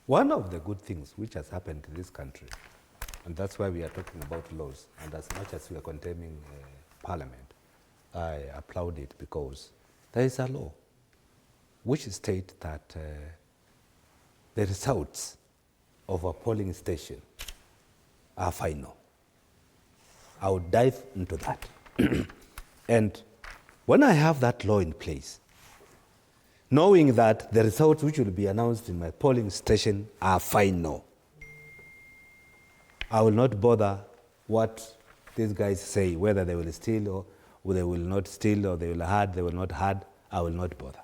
One of the good things which has happened in this country, and that's why we are talking about laws, and as much as we are condemning Parliament, I applaud it because there is a law. which state that the results of a polling station are final. I would dive into that. And when I have that law in place, knowing that the results which will be announced in my polling station are final, I will not bother what these guys say, whether they will steal or they will not steal, or they will hide, they will not hide. I will not bother.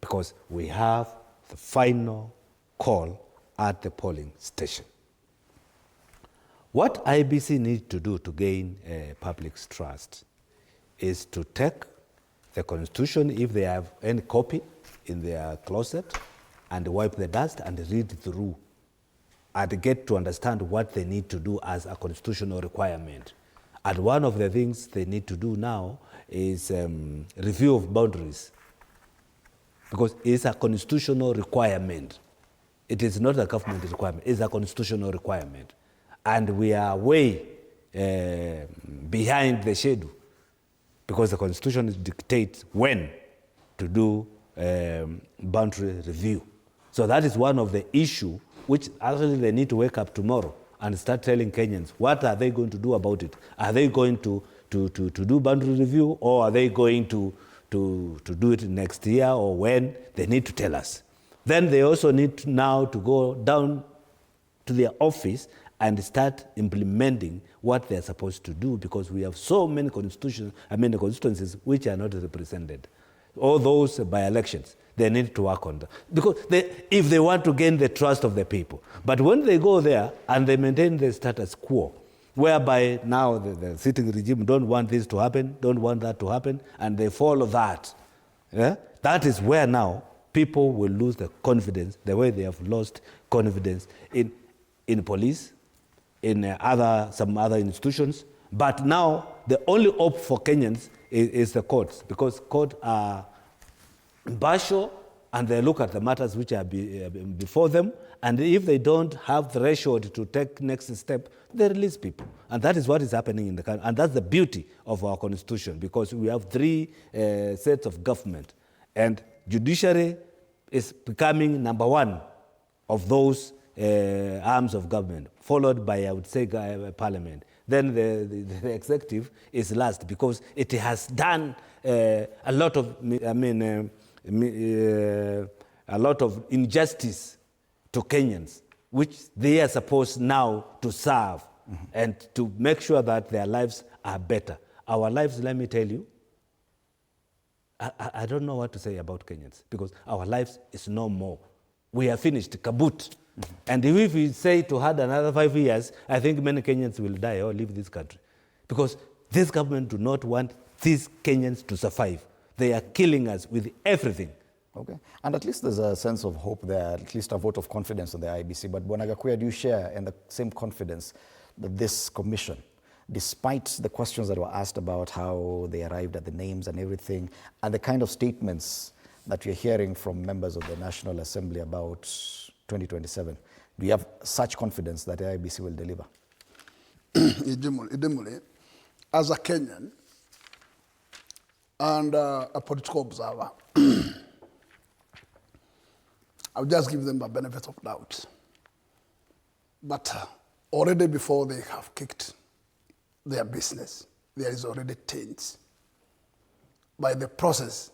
Because we have the final call at the polling station. What IEBC needs to do to gain public's trust is to take the Constitution, if they have any copy in their closet, and wipe the dust and read through and get to understand what they need to do as a constitutional requirement. And one of the things they need to do now is review of boundaries, because it's a constitutional requirement. It is not a government requirement, it's a constitutional requirement. And we are way behind the schedule, because the Constitution dictates when to do boundary review. So that is one of the issues which actually they need to wake up tomorrow and start telling Kenyans, what are they going to do about it? Are they going to do boundary review, or are they going to do it next year, or when? They need to tell us. Then they also need now to go down to their office and start implementing what they're supposed to do, because we have so many constituencies which are not represented. All those by-elections, they need to work on that. Because if they want to gain the trust of the people. But when they go there and they maintain the status quo, whereby now the sitting regime don't want this to happen, don't want that to happen, and they follow that, that is where now people will lose the confidence, the way they have lost confidence in police, in some other institutions. But now the only hope for Kenyans is the courts, because courts are impartial and they look at the matters which are before them, and if they don't have threshold to take next step, they release people. And that is what is happening in the country, and that's the beauty of our constitution, because we have three sets of government, and judiciary is becoming number one of those arms of government, followed by, I would say, parliament. Then the executive is last, because it has done a lot of, a lot of injustice to Kenyans, which they are supposed now to serve and to make sure that their lives are better. Our lives, let me tell you, I don't know what to say about Kenyans, because our lives is no more. We are finished, kaput. And if we say to add another 5 years, I think many Kenyans will die or leave this country. Because this government do not want these Kenyans to survive. They are killing us with everything. Okay. And at least there's a sense of hope there, at least a vote of confidence in the IEBC. But Bonagakuya, do you share in the same confidence that this commission, despite the questions that were asked about how they arrived at the names and everything, and the kind of statements that you're hearing from members of the National Assembly about 2027, do you have such confidence that the IEBC will deliver? As a Kenyan and a political observer, I'll just give them a benefit of doubt. But already before they have kicked their business, there is already taint by the process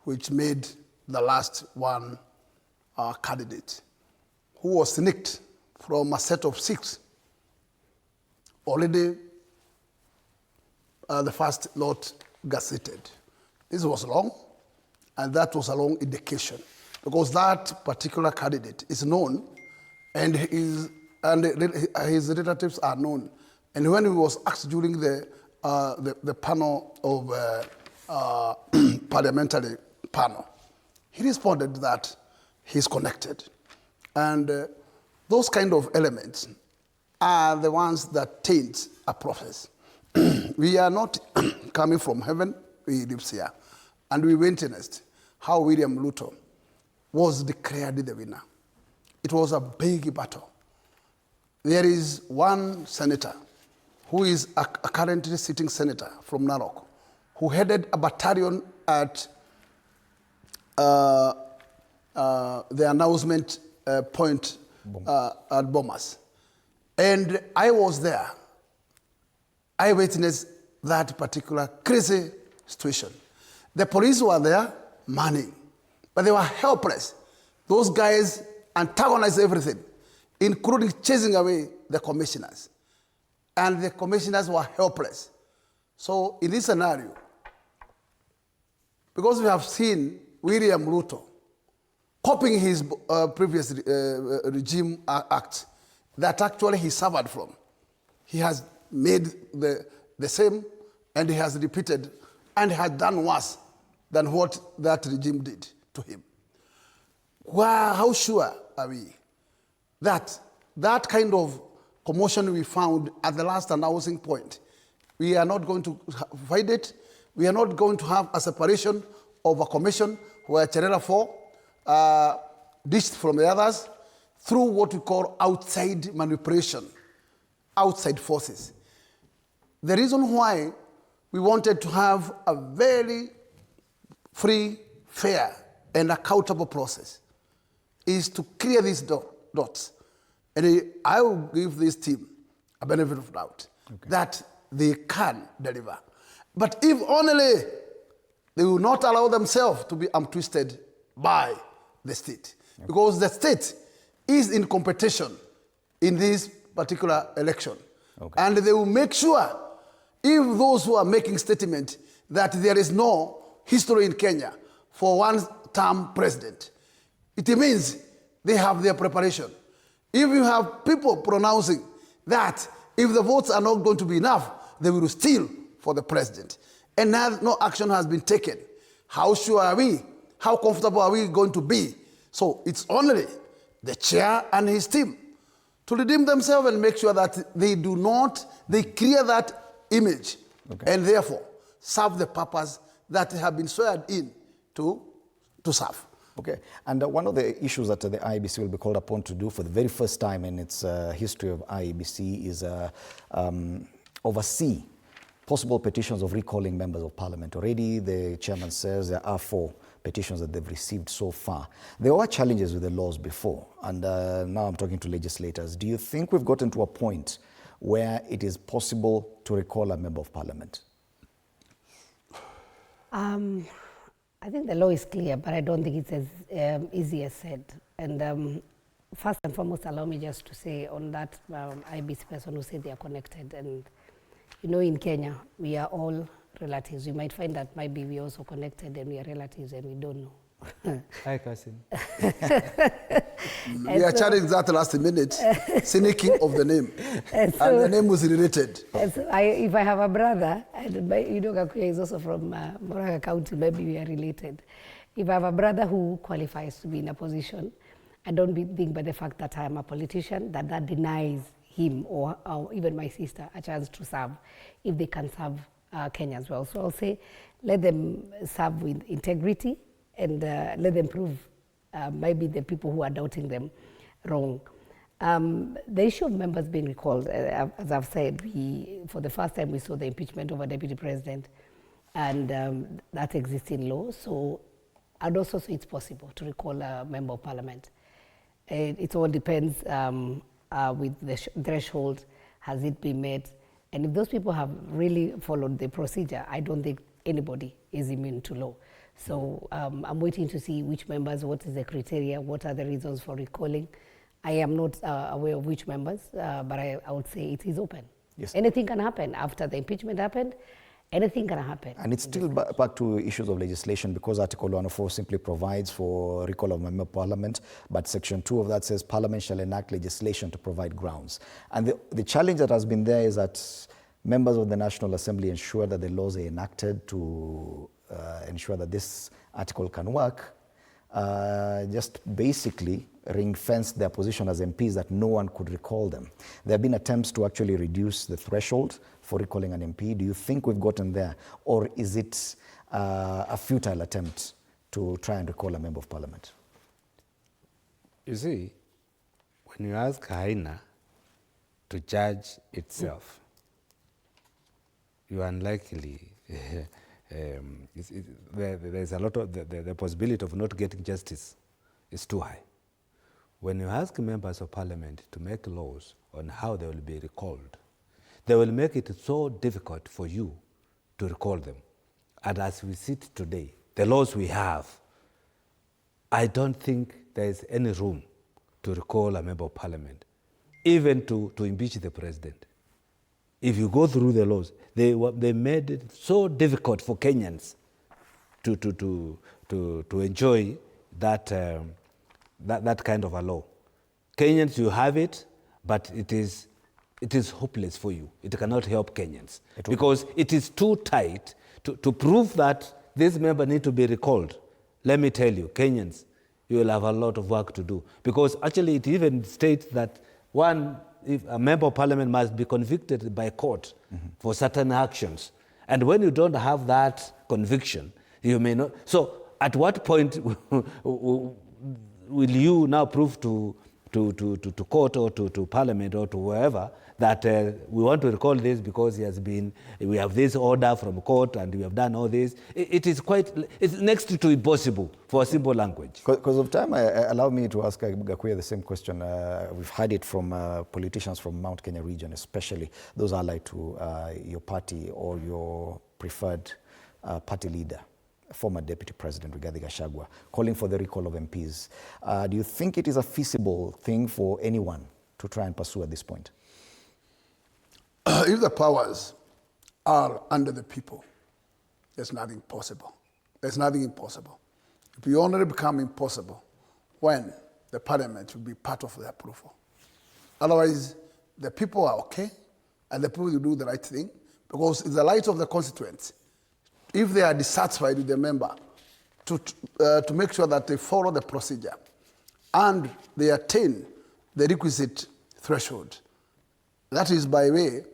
which made the last one candidate, who was snicked from a set of 6. Already the first lot gazetted. This was long, and that was a long indication, because that particular candidate is known, and his relatives are known. And when he was asked during the panel of parliamentary panel, he responded that he's connected. And those kind of elements are the ones that taint a process. We are not coming from heaven, we live here. And we witnessed how William Ruto was declared the winner. It was a big battle. There is one senator who is a currently sitting senator from Narok, who headed a battalion at the announcement point at Bomas. And I was there. I witnessed that particular crazy situation. The police were there, manning, but they were helpless. Those guys antagonized everything, including chasing away the commissioners. And the commissioners were helpless. So in this scenario, because we have seen William Ruto copying his previous regime act that actually he suffered from, he has made the same, and he has repeated and has done worse than what that regime did to him. Wow, how sure are we that that kind of commotion we found at the last announcing point, we are not going to fight it? We are not going to have a separation of a commission where Cherera 4 dished from the others through what we call outside manipulation, outside forces. The reason why we wanted to have a very free, fair, and accountable process is to clear these dots. And I will give this team a benefit of doubt that they can deliver. But if only they will not allow themselves to be twisted by the state. Because the state is in competition in this particular election. And they will make sure, if those who are making statement that there is no history in Kenya for one-term president, it means they have their preparation. If you have people pronouncing that if the votes are not going to be enough, they will steal for the president, and no action has been taken, how sure are we? How comfortable are we going to be? So it's only the chair and his team to redeem themselves and make sure that they clear that image, and therefore serve the purpose that they have been sworn in to serve. Okay, and one of the issues that the IEBC will be called upon to do for the very first time in its history of IEBC is oversee possible petitions of recalling members of parliament. Already the chairman says there are 4 petitions that they've received so far. There were challenges with the laws before, and now I'm talking to legislators. Do you think we've gotten to a point where it is possible to recall a member of parliament? I think the law is clear, but I don't think it's as easy as said. And first and foremost, allow me just to say on that IEBC person who said they are connected. And you know, in Kenya, we are all relatives. You might find that maybe we are also connected and we are relatives and we don't know. Hi, cousin. We are chatting that last minute, cynical of the name. And the name was related. And so if I have a brother, and you know, Gakuya is also from Moraga County, maybe we are related. If I have a brother who qualifies to be in a position, I don't think by the fact that I am a politician, that denies him or even my sister a chance to serve if they can serve Kenya as well. So I'll say, let them serve with integrity and let them prove maybe the people who are doubting them wrong. The issue of members being recalled, as I've said, for the first time we saw the impeachment of a deputy president, and that exists in law. So I'd also say it's possible to recall a member of parliament. It all depends with the threshold, has it been met? And if those people have really followed the procedure, I don't think anybody is immune to law. So I'm waiting to see which members, what is the criteria, what are the reasons for recalling. I am not aware of which members, but I would say it is open. Yes. Anything can happen after the impeachment happened. Anything can happen. And it's still back to issues of legislation, because Article 104 simply provides for recall of member of parliament, but Section 2 of that says Parliament shall enact legislation to provide grounds. And the challenge that has been there is that members of the National Assembly ensure that the laws are enacted to ensure that this article can work, just basically ring-fenced their position as MPs that no one could recall them. There have been attempts to actually reduce the threshold for recalling an MP. Do you think we've gotten there, or is it a futile attempt to try and recall a member of parliament? You see, when you ask Haina to judge itself, you are unlikely there's a lot of, the possibility of not getting justice is too high. When you ask members of parliament to make laws on how they will be recalled, they will make it so difficult for you to recall them. And as we sit today, the laws we have, I don't think there is any room to recall a member of parliament, even to impeach the president. If you go through the laws, they made it so difficult for Kenyans to enjoy that kind of a law. Kenyans, you have it, but it is hopeless for you. It cannot help Kenyans because it is too tight to prove that this member need to be recalled. Let me tell you, Kenyans, you will have a lot of work to do because actually it even states that if a member of parliament must be convicted by court for certain actions. And when you don't have that conviction, you may not. So at what point will you now prove to court or to parliament or to wherever that we want to recall this because we have this order from court and we have done all this? It's next to impossible for a simple language. Because of time, allow me to ask Gakuya the same question. We've heard it from politicians from Mount Kenya region, especially those allied to your party or your preferred party leader, former Deputy President Rigathi Gachagua, calling for the recall of MPs. Do you think it is a feasible thing for anyone to try and pursue at this point? If the powers are under the people, there's nothing possible. There's nothing impossible. It will only become impossible when the parliament will be part of the approval. Otherwise, the people are okay, and the people will do the right thing, because it's the right of the constituents, if they are dissatisfied with the member, to make sure that they follow the procedure and they attain the requisite threshold. That is by way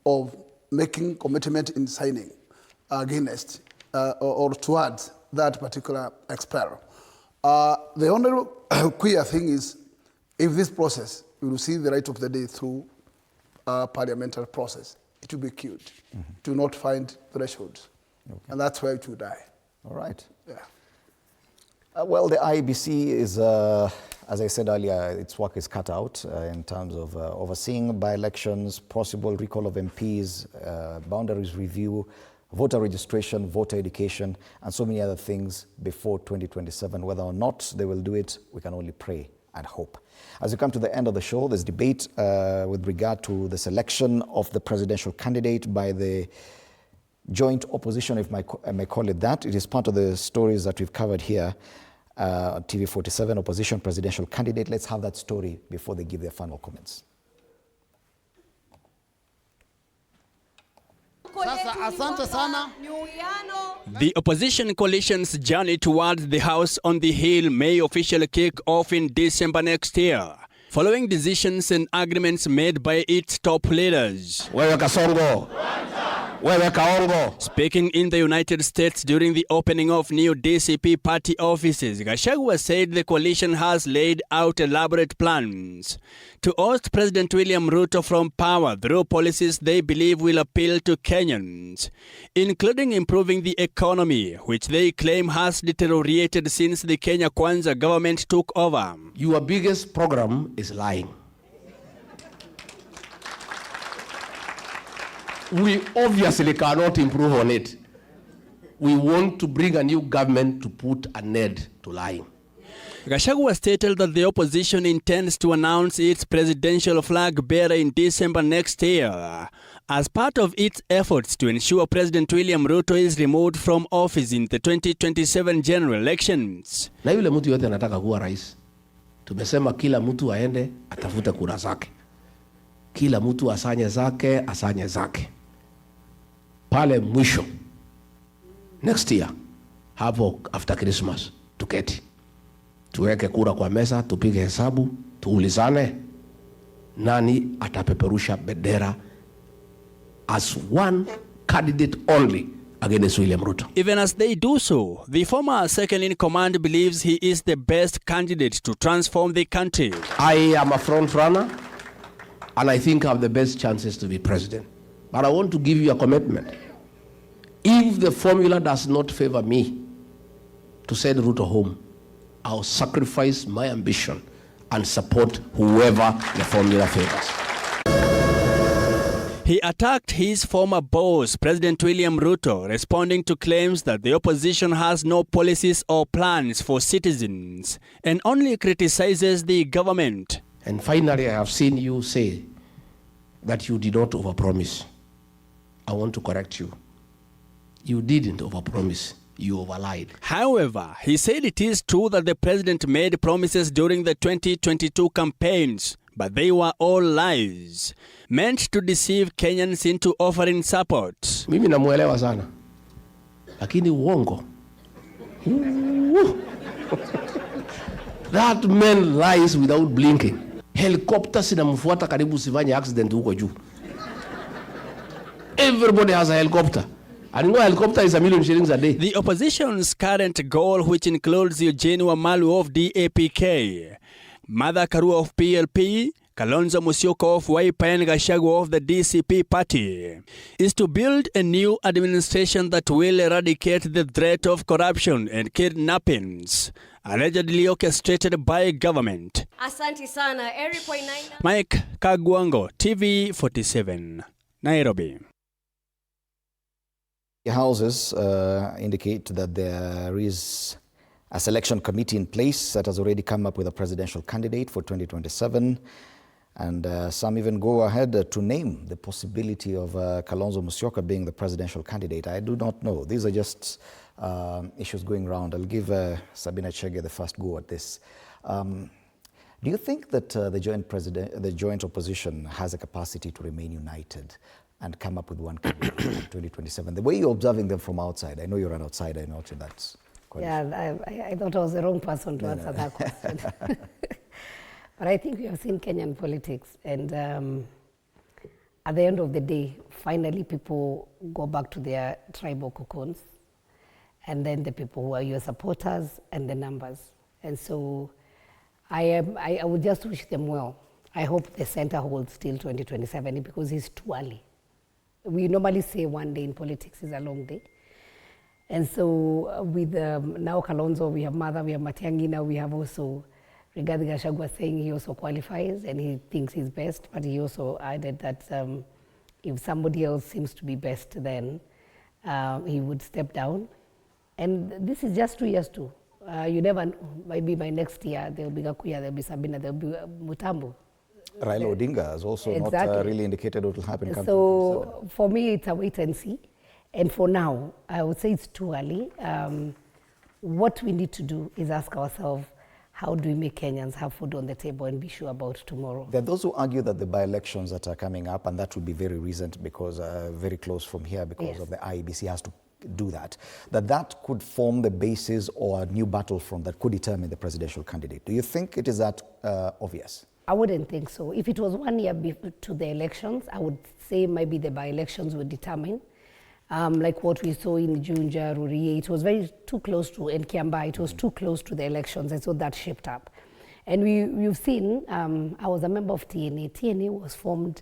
of making commitment in signing against or towards that particular expel. The only clear thing is, if this process, we will see the right of the day through parliamentary process, it will be killed. It will not find thresholds. Okay. And that's where it will die. All right. Yeah. Well, the IEBC is, as I said earlier, its work is cut out in terms of overseeing by-elections, possible recall of MPs, boundaries review, voter registration, voter education, and so many other things before 2027. Whether or not they will do it, we can only pray and hope. As we come to the end of the show, there's debate with regard to the selection of the presidential candidate by the joint opposition, if I may call it that. It is part of the stories that we've covered here on TV 47, opposition presidential candidate. Let's have that story before they give their final comments. The opposition coalition's journey towards the House on the Hill may officially kick off in December next year, following decisions and agreements made by its top leaders. Speaking in the United States during the opening of new DCP party offices, Gachagua said the coalition has laid out elaborate plans to oust President William Ruto from power through policies they believe will appeal to Kenyans, including improving the economy, which they claim has deteriorated since the Kenya Kwanza government took over. Your biggest program is lying. We obviously cannot improve on it. We want to bring a new government to put an end to lying. Gachagua stated that the opposition intends to announce its presidential flag bearer in December next year as part of its efforts to ensure President William Ruto is removed from office in the 2027 general elections. Na yule mtu yote anataka kuwa rais. Tumesema kila mtu aende atafute kura zake. Kila mtu asanye zake. Pale mwisho next year, hapo after Christmas, tuketi tuweke kura kwa meza, tupige hesabu, tuulizane nani atapeperusha bendera as one candidate only against William Ruto. Even as they do so, the former second-in-command believes he is the best candidate to transform the country. I am a front runner, and I think I have the best chances to be president. But I want to give you a commitment. If the formula does not favor me to send Ruto home, I'll sacrifice my ambition and support whoever the formula favors. He attacked his former boss, President William Ruto, responding to claims that the opposition has no policies or plans for citizens and only criticizes the government. And finally, I have seen you say that you did not overpromise. I want to correct you. You didn't overpromise. You overlied. However, he said it is true that the president made promises during the 2022 campaigns, but they were all lies, meant to deceive Kenyans into offering support. Mimi namuelewa sana, lakini uongo. That man lies without blinking. Helicopters inamfuata karibu usifanye accident huko juu. Everybody has a helicopter. And you know, a helicopter is $1 million a day. The opposition's current goal, which includes Eugene Wamalu of DAPK, Martha Karua of PLP, Kalonzo Musyoka of Wiper and Gachagua of the DCP party, is to build a new administration that will eradicate the threat of corruption and kidnappings, allegedly orchestrated by government. Asante sana. Mike Kagwango, TV 47, Nairobi. The houses indicate that there is a selection committee in place that has already come up with a presidential candidate for 2027. And some even go ahead to name the possibility of Kalonzo Musyoka being the presidential candidate. I do not know. These are just issues going around. I'll give Sabina Chege the first go at this. Do you think that the joint opposition has a capacity to remain united and come up with one candidate in 2027? The way you're observing them from outside, I know you're an outsider, not in that. Yeah, I thought I was the wrong person to answer that question. But I think we have seen Kenyan politics, and at the end of the day, finally people go back to their tribal cocoons, and then the people who are your supporters and the numbers. And so I would just wish them well. I hope the center holds till 2027 because it's too early. We normally say one day in politics is a long day. And so with now Kalonzo, we have Martha, we have Matiang'i, now we have also Rigathi Gachagua saying he also qualifies and he thinks he's best, but he also added that if somebody else seems to be best, then he would step down. And this is just 2 years too. You never know, maybe by next year there'll be Gakuya, there'll be Sabina, there'll be Mutambo. Raila Odinga has also not really indicated what will happen. So for me, it's a wait and see. And for now, I would say it's too early. What we need to do is ask ourselves, how do we make Kenyans have food on the table and be sure about tomorrow? There are those who argue that the by-elections that are coming up, and that would be very recent because very close from here because of the IEBC has to do that, that could form the basis or a new battlefront that could determine the presidential candidate. Do you think it is that obvious? I wouldn't think so. If it was 1 year to the elections, I would say maybe the by-elections would determine. Like what we saw in Junja, Rurie, it was too close to, in Kiamba, it was too close to the elections, and so that shaped up. And we've seen, I was a member of TNA. TNA was formed,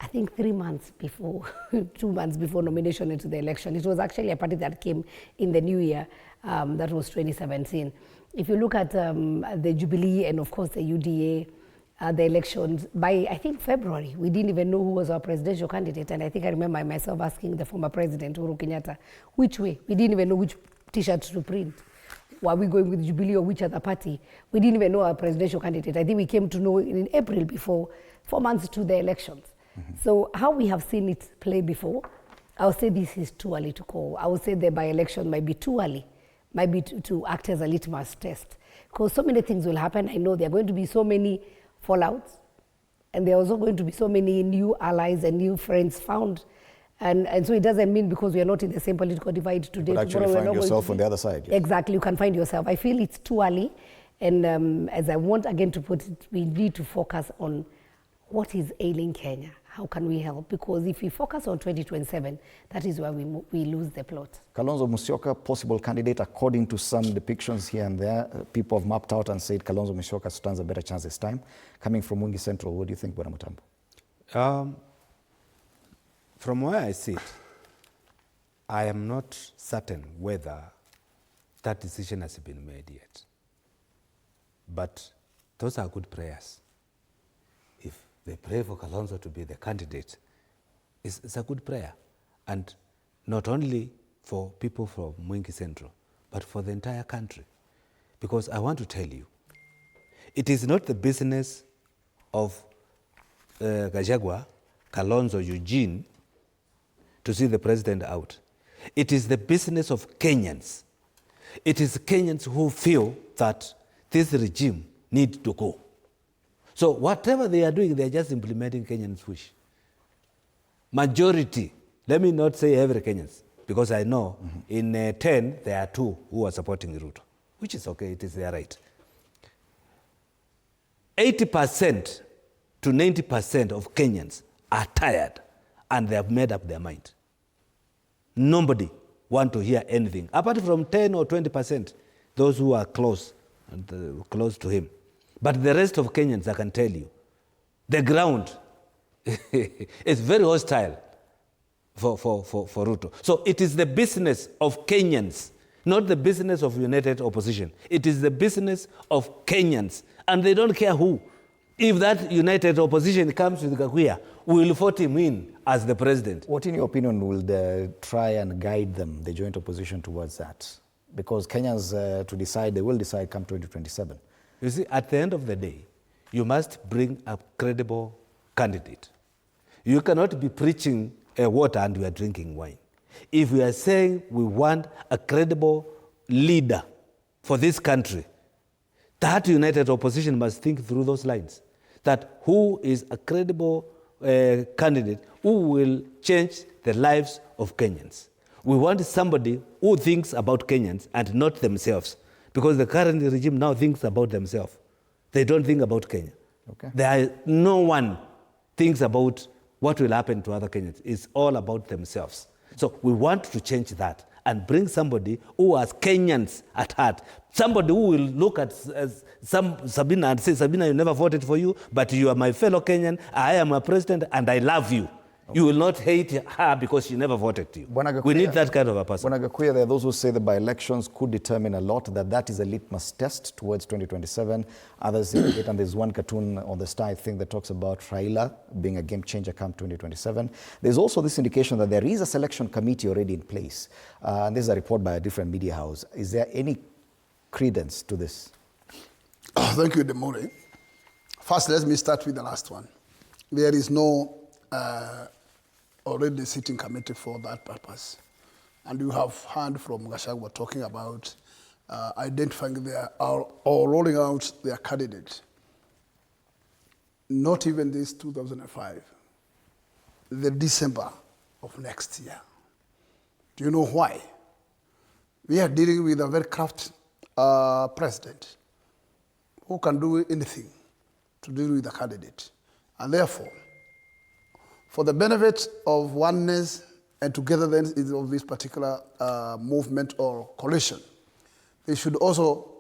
I think 3 months before, 2 months before nomination into the election. It was actually a party that came in the new year, that was 2017. If you look at the Jubilee and of course the UDA, the elections, by I think February, we didn't even know who was our presidential candidate. And I think I remember myself asking the former president, Uhuru Kenyatta, which way? We didn't even know which t-shirt to print. Were we going with Jubilee or which other party? We didn't even know our presidential candidate. I think we came to know in April before, 4 months to the elections. So how we have seen it play before, I would say this is too early to call. I would say the by-election might be too early, might be to act as a litmus test. Because so many things will happen. I know there are going to be so many fallouts, and there are also going to be so many new allies and new friends found. And so it doesn't mean because we are not in the same political divide today. You could actually find yourself on the other side. Yes. Exactly, you can find yourself. I feel it's too early. And as I want again to put it, we need to focus on what is ailing Kenya. How can we help? Because if we focus on 2027, that is where we lose the plot. Kalonzo Musyoka, possible candidate, according to some depictions here and there. People have mapped out and said Kalonzo Musyoka stands a better chance this time. Coming from Mwangi Central, what do you think, Bwana Mutambo? From where I sit, I am not certain whether that decision has been made yet. But those are good prayers. If they pray for Kalonzo to be the candidate, it's a good prayer. And not only for people from Mwangi Central, but for the entire country. Because I want to tell you, it is not the business of Gachagua, Kalonzo, Eugene, to see the president out. It is the business of Kenyans. It is Kenyans who feel that this regime needs to go. So whatever they are doing, they are just implementing Kenyans' wish. Majority, let me not say every Kenyans, because I know in 10, there are 2 who are supporting Ruto, which is okay, it is their right. 80% to 90% of Kenyans are tired and they have made up their mind. Nobody want to hear anything, apart from 10 or 20%, those who are close to him. But the rest of Kenyans, I can tell you, the ground is very hostile for Ruto. So it is the business of Kenyans, not the business of united opposition. It is the business of Kenyans, and they don't care who. If that united opposition comes with Gakuya, we will vote him in as the president. What, in your opinion, will try and guide them, the joint opposition, towards that? Because Kenyans, to decide, they will decide come 2027. You see, at the end of the day, you must bring a credible candidate. You cannot be preaching water and we are drinking wine. If we are saying we want a credible leader for this country, that united opposition must think through those lines. That who is a credible candidate who will change the lives of Kenyans. We want somebody who thinks about Kenyans and not themselves. Because the current regime now thinks about themselves. They don't think about Kenya. Okay. No one thinks about what will happen to other Kenyans. It's all about themselves. So we want to change that and bring somebody who has Kenyans at heart. Somebody who will look at Sabina and say, Sabina, you never voted for you, but you are my fellow Kenyan, I am a president, and I love you. Okay. You will not hate her because she never voted you. We need that kind of a person. Gakuya, there are those who say the by-elections could determine a lot, that is a litmus test towards 2027. Others say it, and there's one cartoon on the Star, I think, that talks about Raila being a game changer come 2027. There's also this indication that there is a selection committee already in place. And this is a report by a different media house. Is there any credence to this? Thank you, Demore. First, let me start with the last one. There is no already sitting committee for that purpose. And you have heard from Gachagua talking about identifying or rolling out their candidate. Not even this 2005, the December of next year. Do you know why? We are dealing with a very crafty president who can do anything to deal with the candidate. And therefore, for the benefit of oneness and togetherness of this particular movement or coalition, they should also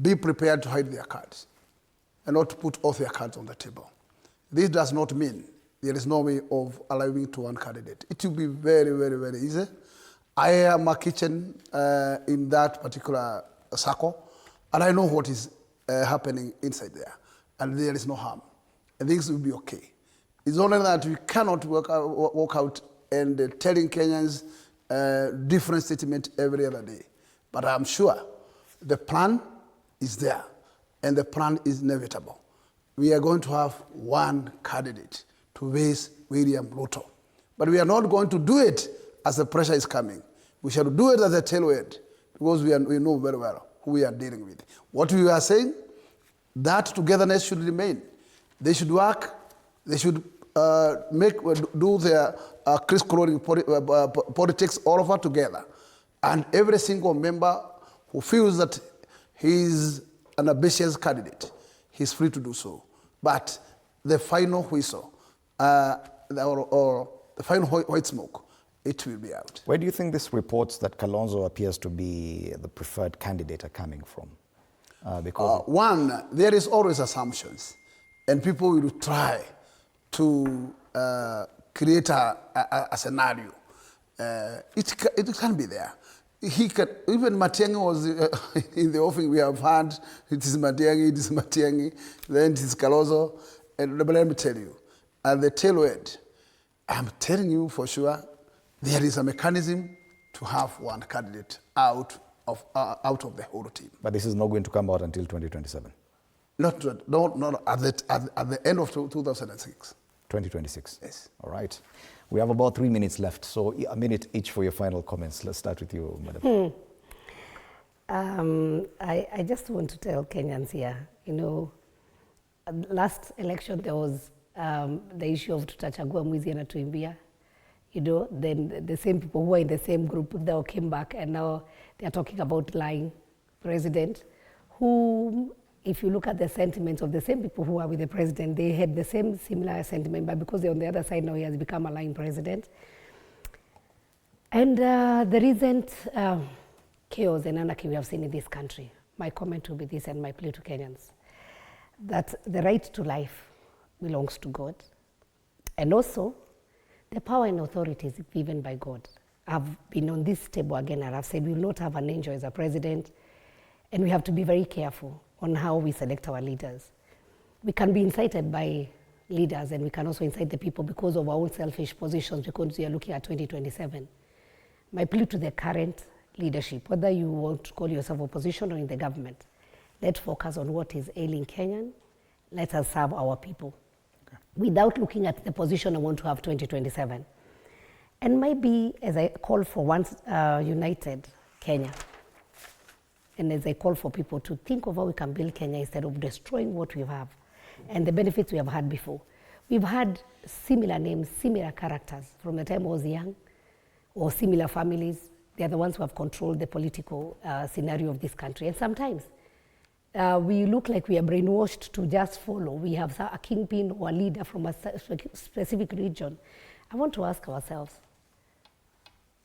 be prepared to hide their cards and not to put all their cards on the table. This does not mean there is no way of allowing to one candidate. It will be very, very, very easy. I am a kitchen in that particular circle, and I know what is happening inside there, and there is no harm, and things will be okay. It's only that we cannot walk out and telling Kenyans different statement every other day. But I'm sure the plan is there, and the plan is inevitable. We are going to have one candidate to face William Ruto. But we are not going to do it as the pressure is coming. We shall do it as a tailwind, because we know very well who we are dealing with. What we are saying, that togetherness should remain. They should work. They should do their criss-crossing politics all over together. And every single member who feels that he is an ambitious candidate, he's free to do so. But the final whistle, or the final white smoke, it will be out. Where do you think these reports that Kalonzo appears to be the preferred candidate are coming from? One, there is always assumptions, and people will try to create a scenario it can be there. He can, even Matiang'i was in the offing we have had, it is Matiang'i, then it is Kalonzo, but let me tell you, at the tail end, I'm telling you for sure, there is a mechanism to have one candidate out of the whole team. But this is not going to come out until 2027? No, at the end of 2006. 2026? Yes. All right. We have about 3 minutes left, so a minute each for your final comments. Let's start with you, Madam. I just want to tell Kenyans here, you know, last election there was the issue of tutachagua mwizi anatuimbia. You know, then the same people who are in the same group, they all came back and now they are talking about lying president, who, if you look at the sentiments of the same people who are with the president, they had the same similar sentiment, but because they're on the other side now, he has become a lying president. And the recent chaos and anarchy we have seen in this country, my comment will be this and my plea to Kenyans, that the right to life belongs to God. And also, the power and authority is given by God. I've been on this table again and I've said we will not have an angel as a president, and we have to be very careful on how we select our leaders. We can be incited by leaders and we can also incite the people because of our own selfish positions, because we are looking at 2027. My plea to the current leadership, whether you want to call yourself opposition or in the government, let's focus on what is ailing Kenyan. Let us serve our people. Okay. Without looking at the position I want to have 2027. And maybe as I call for once united Kenya, and as I call for people to think of how we can build Kenya instead of destroying what we have and the benefits we have had before. We've had similar names, similar characters from the time I was young, or similar families. They are the ones who have controlled the political scenario of this country. And sometimes we look like we are brainwashed to just follow. We have a kingpin or a leader from a specific region. I want to ask ourselves,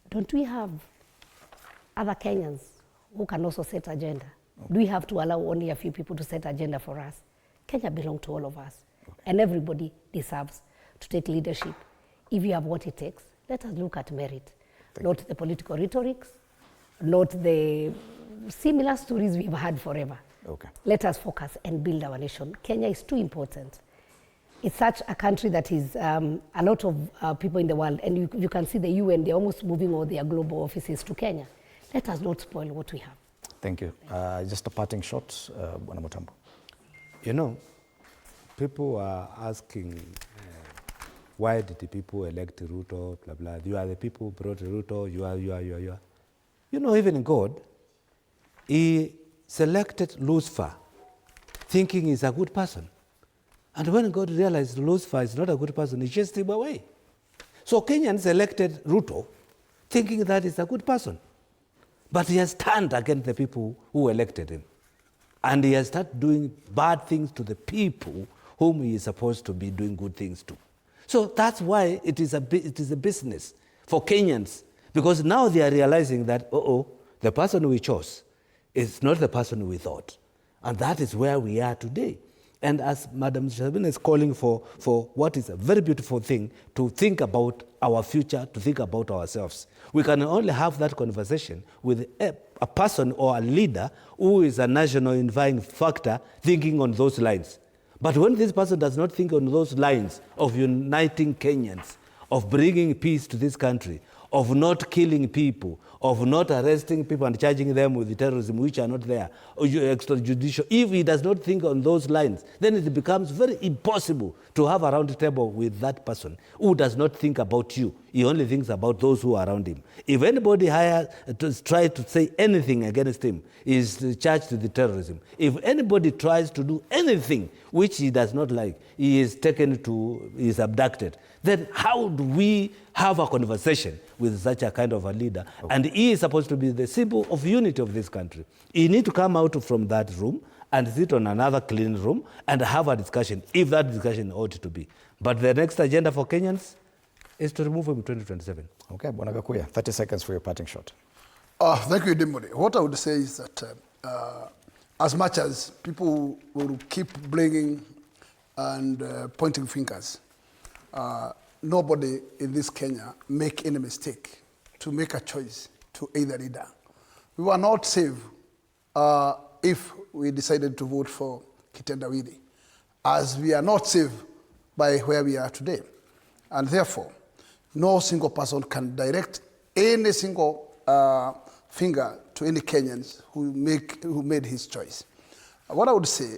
don't we have other Kenyans who can also set agenda? Okay. Do we have to allow only a few people to set agenda for us? Kenya belongs to all of us. Okay. And everybody deserves to take leadership. If you have what it takes, let us look at merit. Not the political rhetorics, not the similar stories we've had forever. Okay. Let us focus and build our nation. Kenya is too important. It's such a country that is a lot of people in the world, and you can see the UN, they're almost moving all their global offices to Kenya. Let us not spoil what we have. Thank you. Just a parting shot, Bwana Mutambo. You know, people are asking, why did the people elect Ruto, blah, blah. You are the people who brought Ruto, you are. You know, even God, he selected Lucifer, thinking he's a good person. And when God realized Lucifer is not a good person, he chased him away. So Kenyans elected Ruto, thinking that he's a good person. But he has turned against the people who elected him. And he has started doing bad things to the people whom he is supposed to be doing good things to. So that's why it is a business for Kenyans, because now they are realizing that, the person we chose is not the person we thought. And that is where we are today. And as Madam Shabina is calling for what is a very beautiful thing, to think about our future, to think about ourselves. We can only have that conversation with a person or a leader who is a national unifying factor thinking on those lines. But when this person does not think on those lines of uniting Kenyans, of bringing peace to this country, of not killing people, of not arresting people and charging them with terrorism which are not there, or extrajudicial, if he does not think on those lines, then it becomes very impossible to have a round table with that person who does not think about you. He only thinks about those who are around him. If anybody tries to say anything against him, he is charged with terrorism. If anybody tries to do anything which he does not like, he is abducted. Then how do we have a conversation with such a kind of a leader? Okay. And he is supposed to be the symbol of unity of this country. He needs to come out from that room and sit on another clean room and have a discussion, if that discussion ought to be. But the next agenda for Kenyans is to remove him in 2027. Okay, Bwana Gakuya, 30 seconds for your parting shot. Thank you, Dimbodi. What I would say is that as much as people will keep blaming and pointing fingers, nobody in this Kenya make any mistake to make a choice to either leader. We were not safe if we decided to vote for Kitendawili, as we are not safe by where we are today. And therefore, no single person can direct any single finger to any Kenyans who made his choice. What I would say,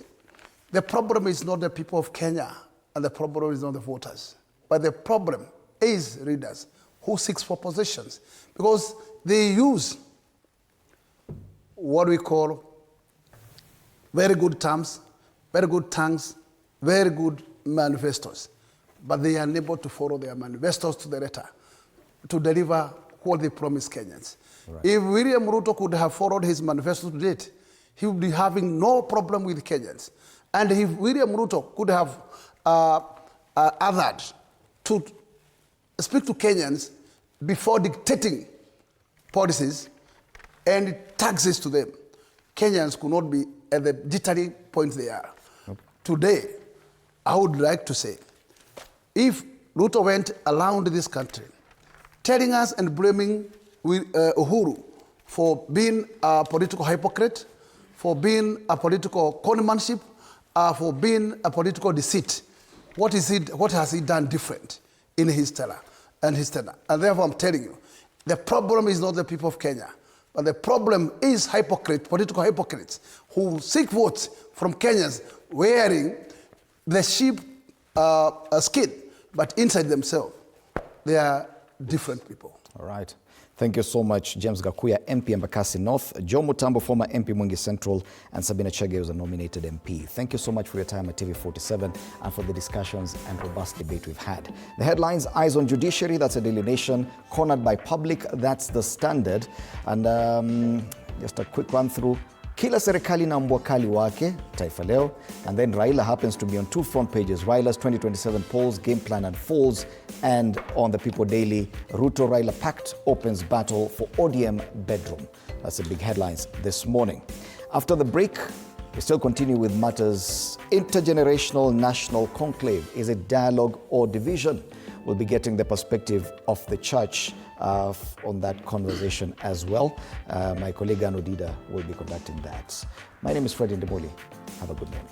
the problem is not the people of Kenya, and the problem is not the voters, but the problem is leaders who seek for positions, because they use what we call very good terms, very good tongues, very good manifestos, but they are unable to follow their manifestos to the letter to deliver what they promise Kenyans. Right. If William Ruto could have followed his manifesto to date, he would be having no problem with Kenyans. And if William Ruto could have othered to speak to Kenyans before dictating policies and taxes to them, Kenyans could not be at the jittery point they are. Okay. Today, I would like to say, if Ruto went around this country telling us and blaming Uhuru for being a political hypocrite, for being a political conmanship, for being a political deceit, what has he done different in his tenure? And therefore, I'm telling you, the problem is not the people of Kenya, but the problem is political hypocrites who seek votes from Kenyans wearing the sheep skin, but inside themselves, they are different people. All right. Thank you so much, James Gakuya, MP Embakasi North, Joe Mutambo, former MP Mwangi Central, and Sabina Chege, who's a nominated MP. Thank you so much for your time at TV47 and for the discussions and robust debate we've had. The headlines: Eyes on Judiciary, that's a Daily Nation; Cornered by Public, that's The Standard. And just a quick run through. Kila serikali na mbwa kali wake, Taifa Leo. And then Raila happens to be on 2 front pages. Raila's 2027 polls, game plan unfolds. And on the People Daily, Ruto-Raila pact opens battle for ODM bedroom. That's the big headlines this morning. After the break, we still continue with matters. Intergenerational national conclave. Is it dialogue or division? We'll be getting the perspective of the church on that conversation as well. My colleague Anodida will be conducting that. My name is Fred Ndeboli. Have a good morning.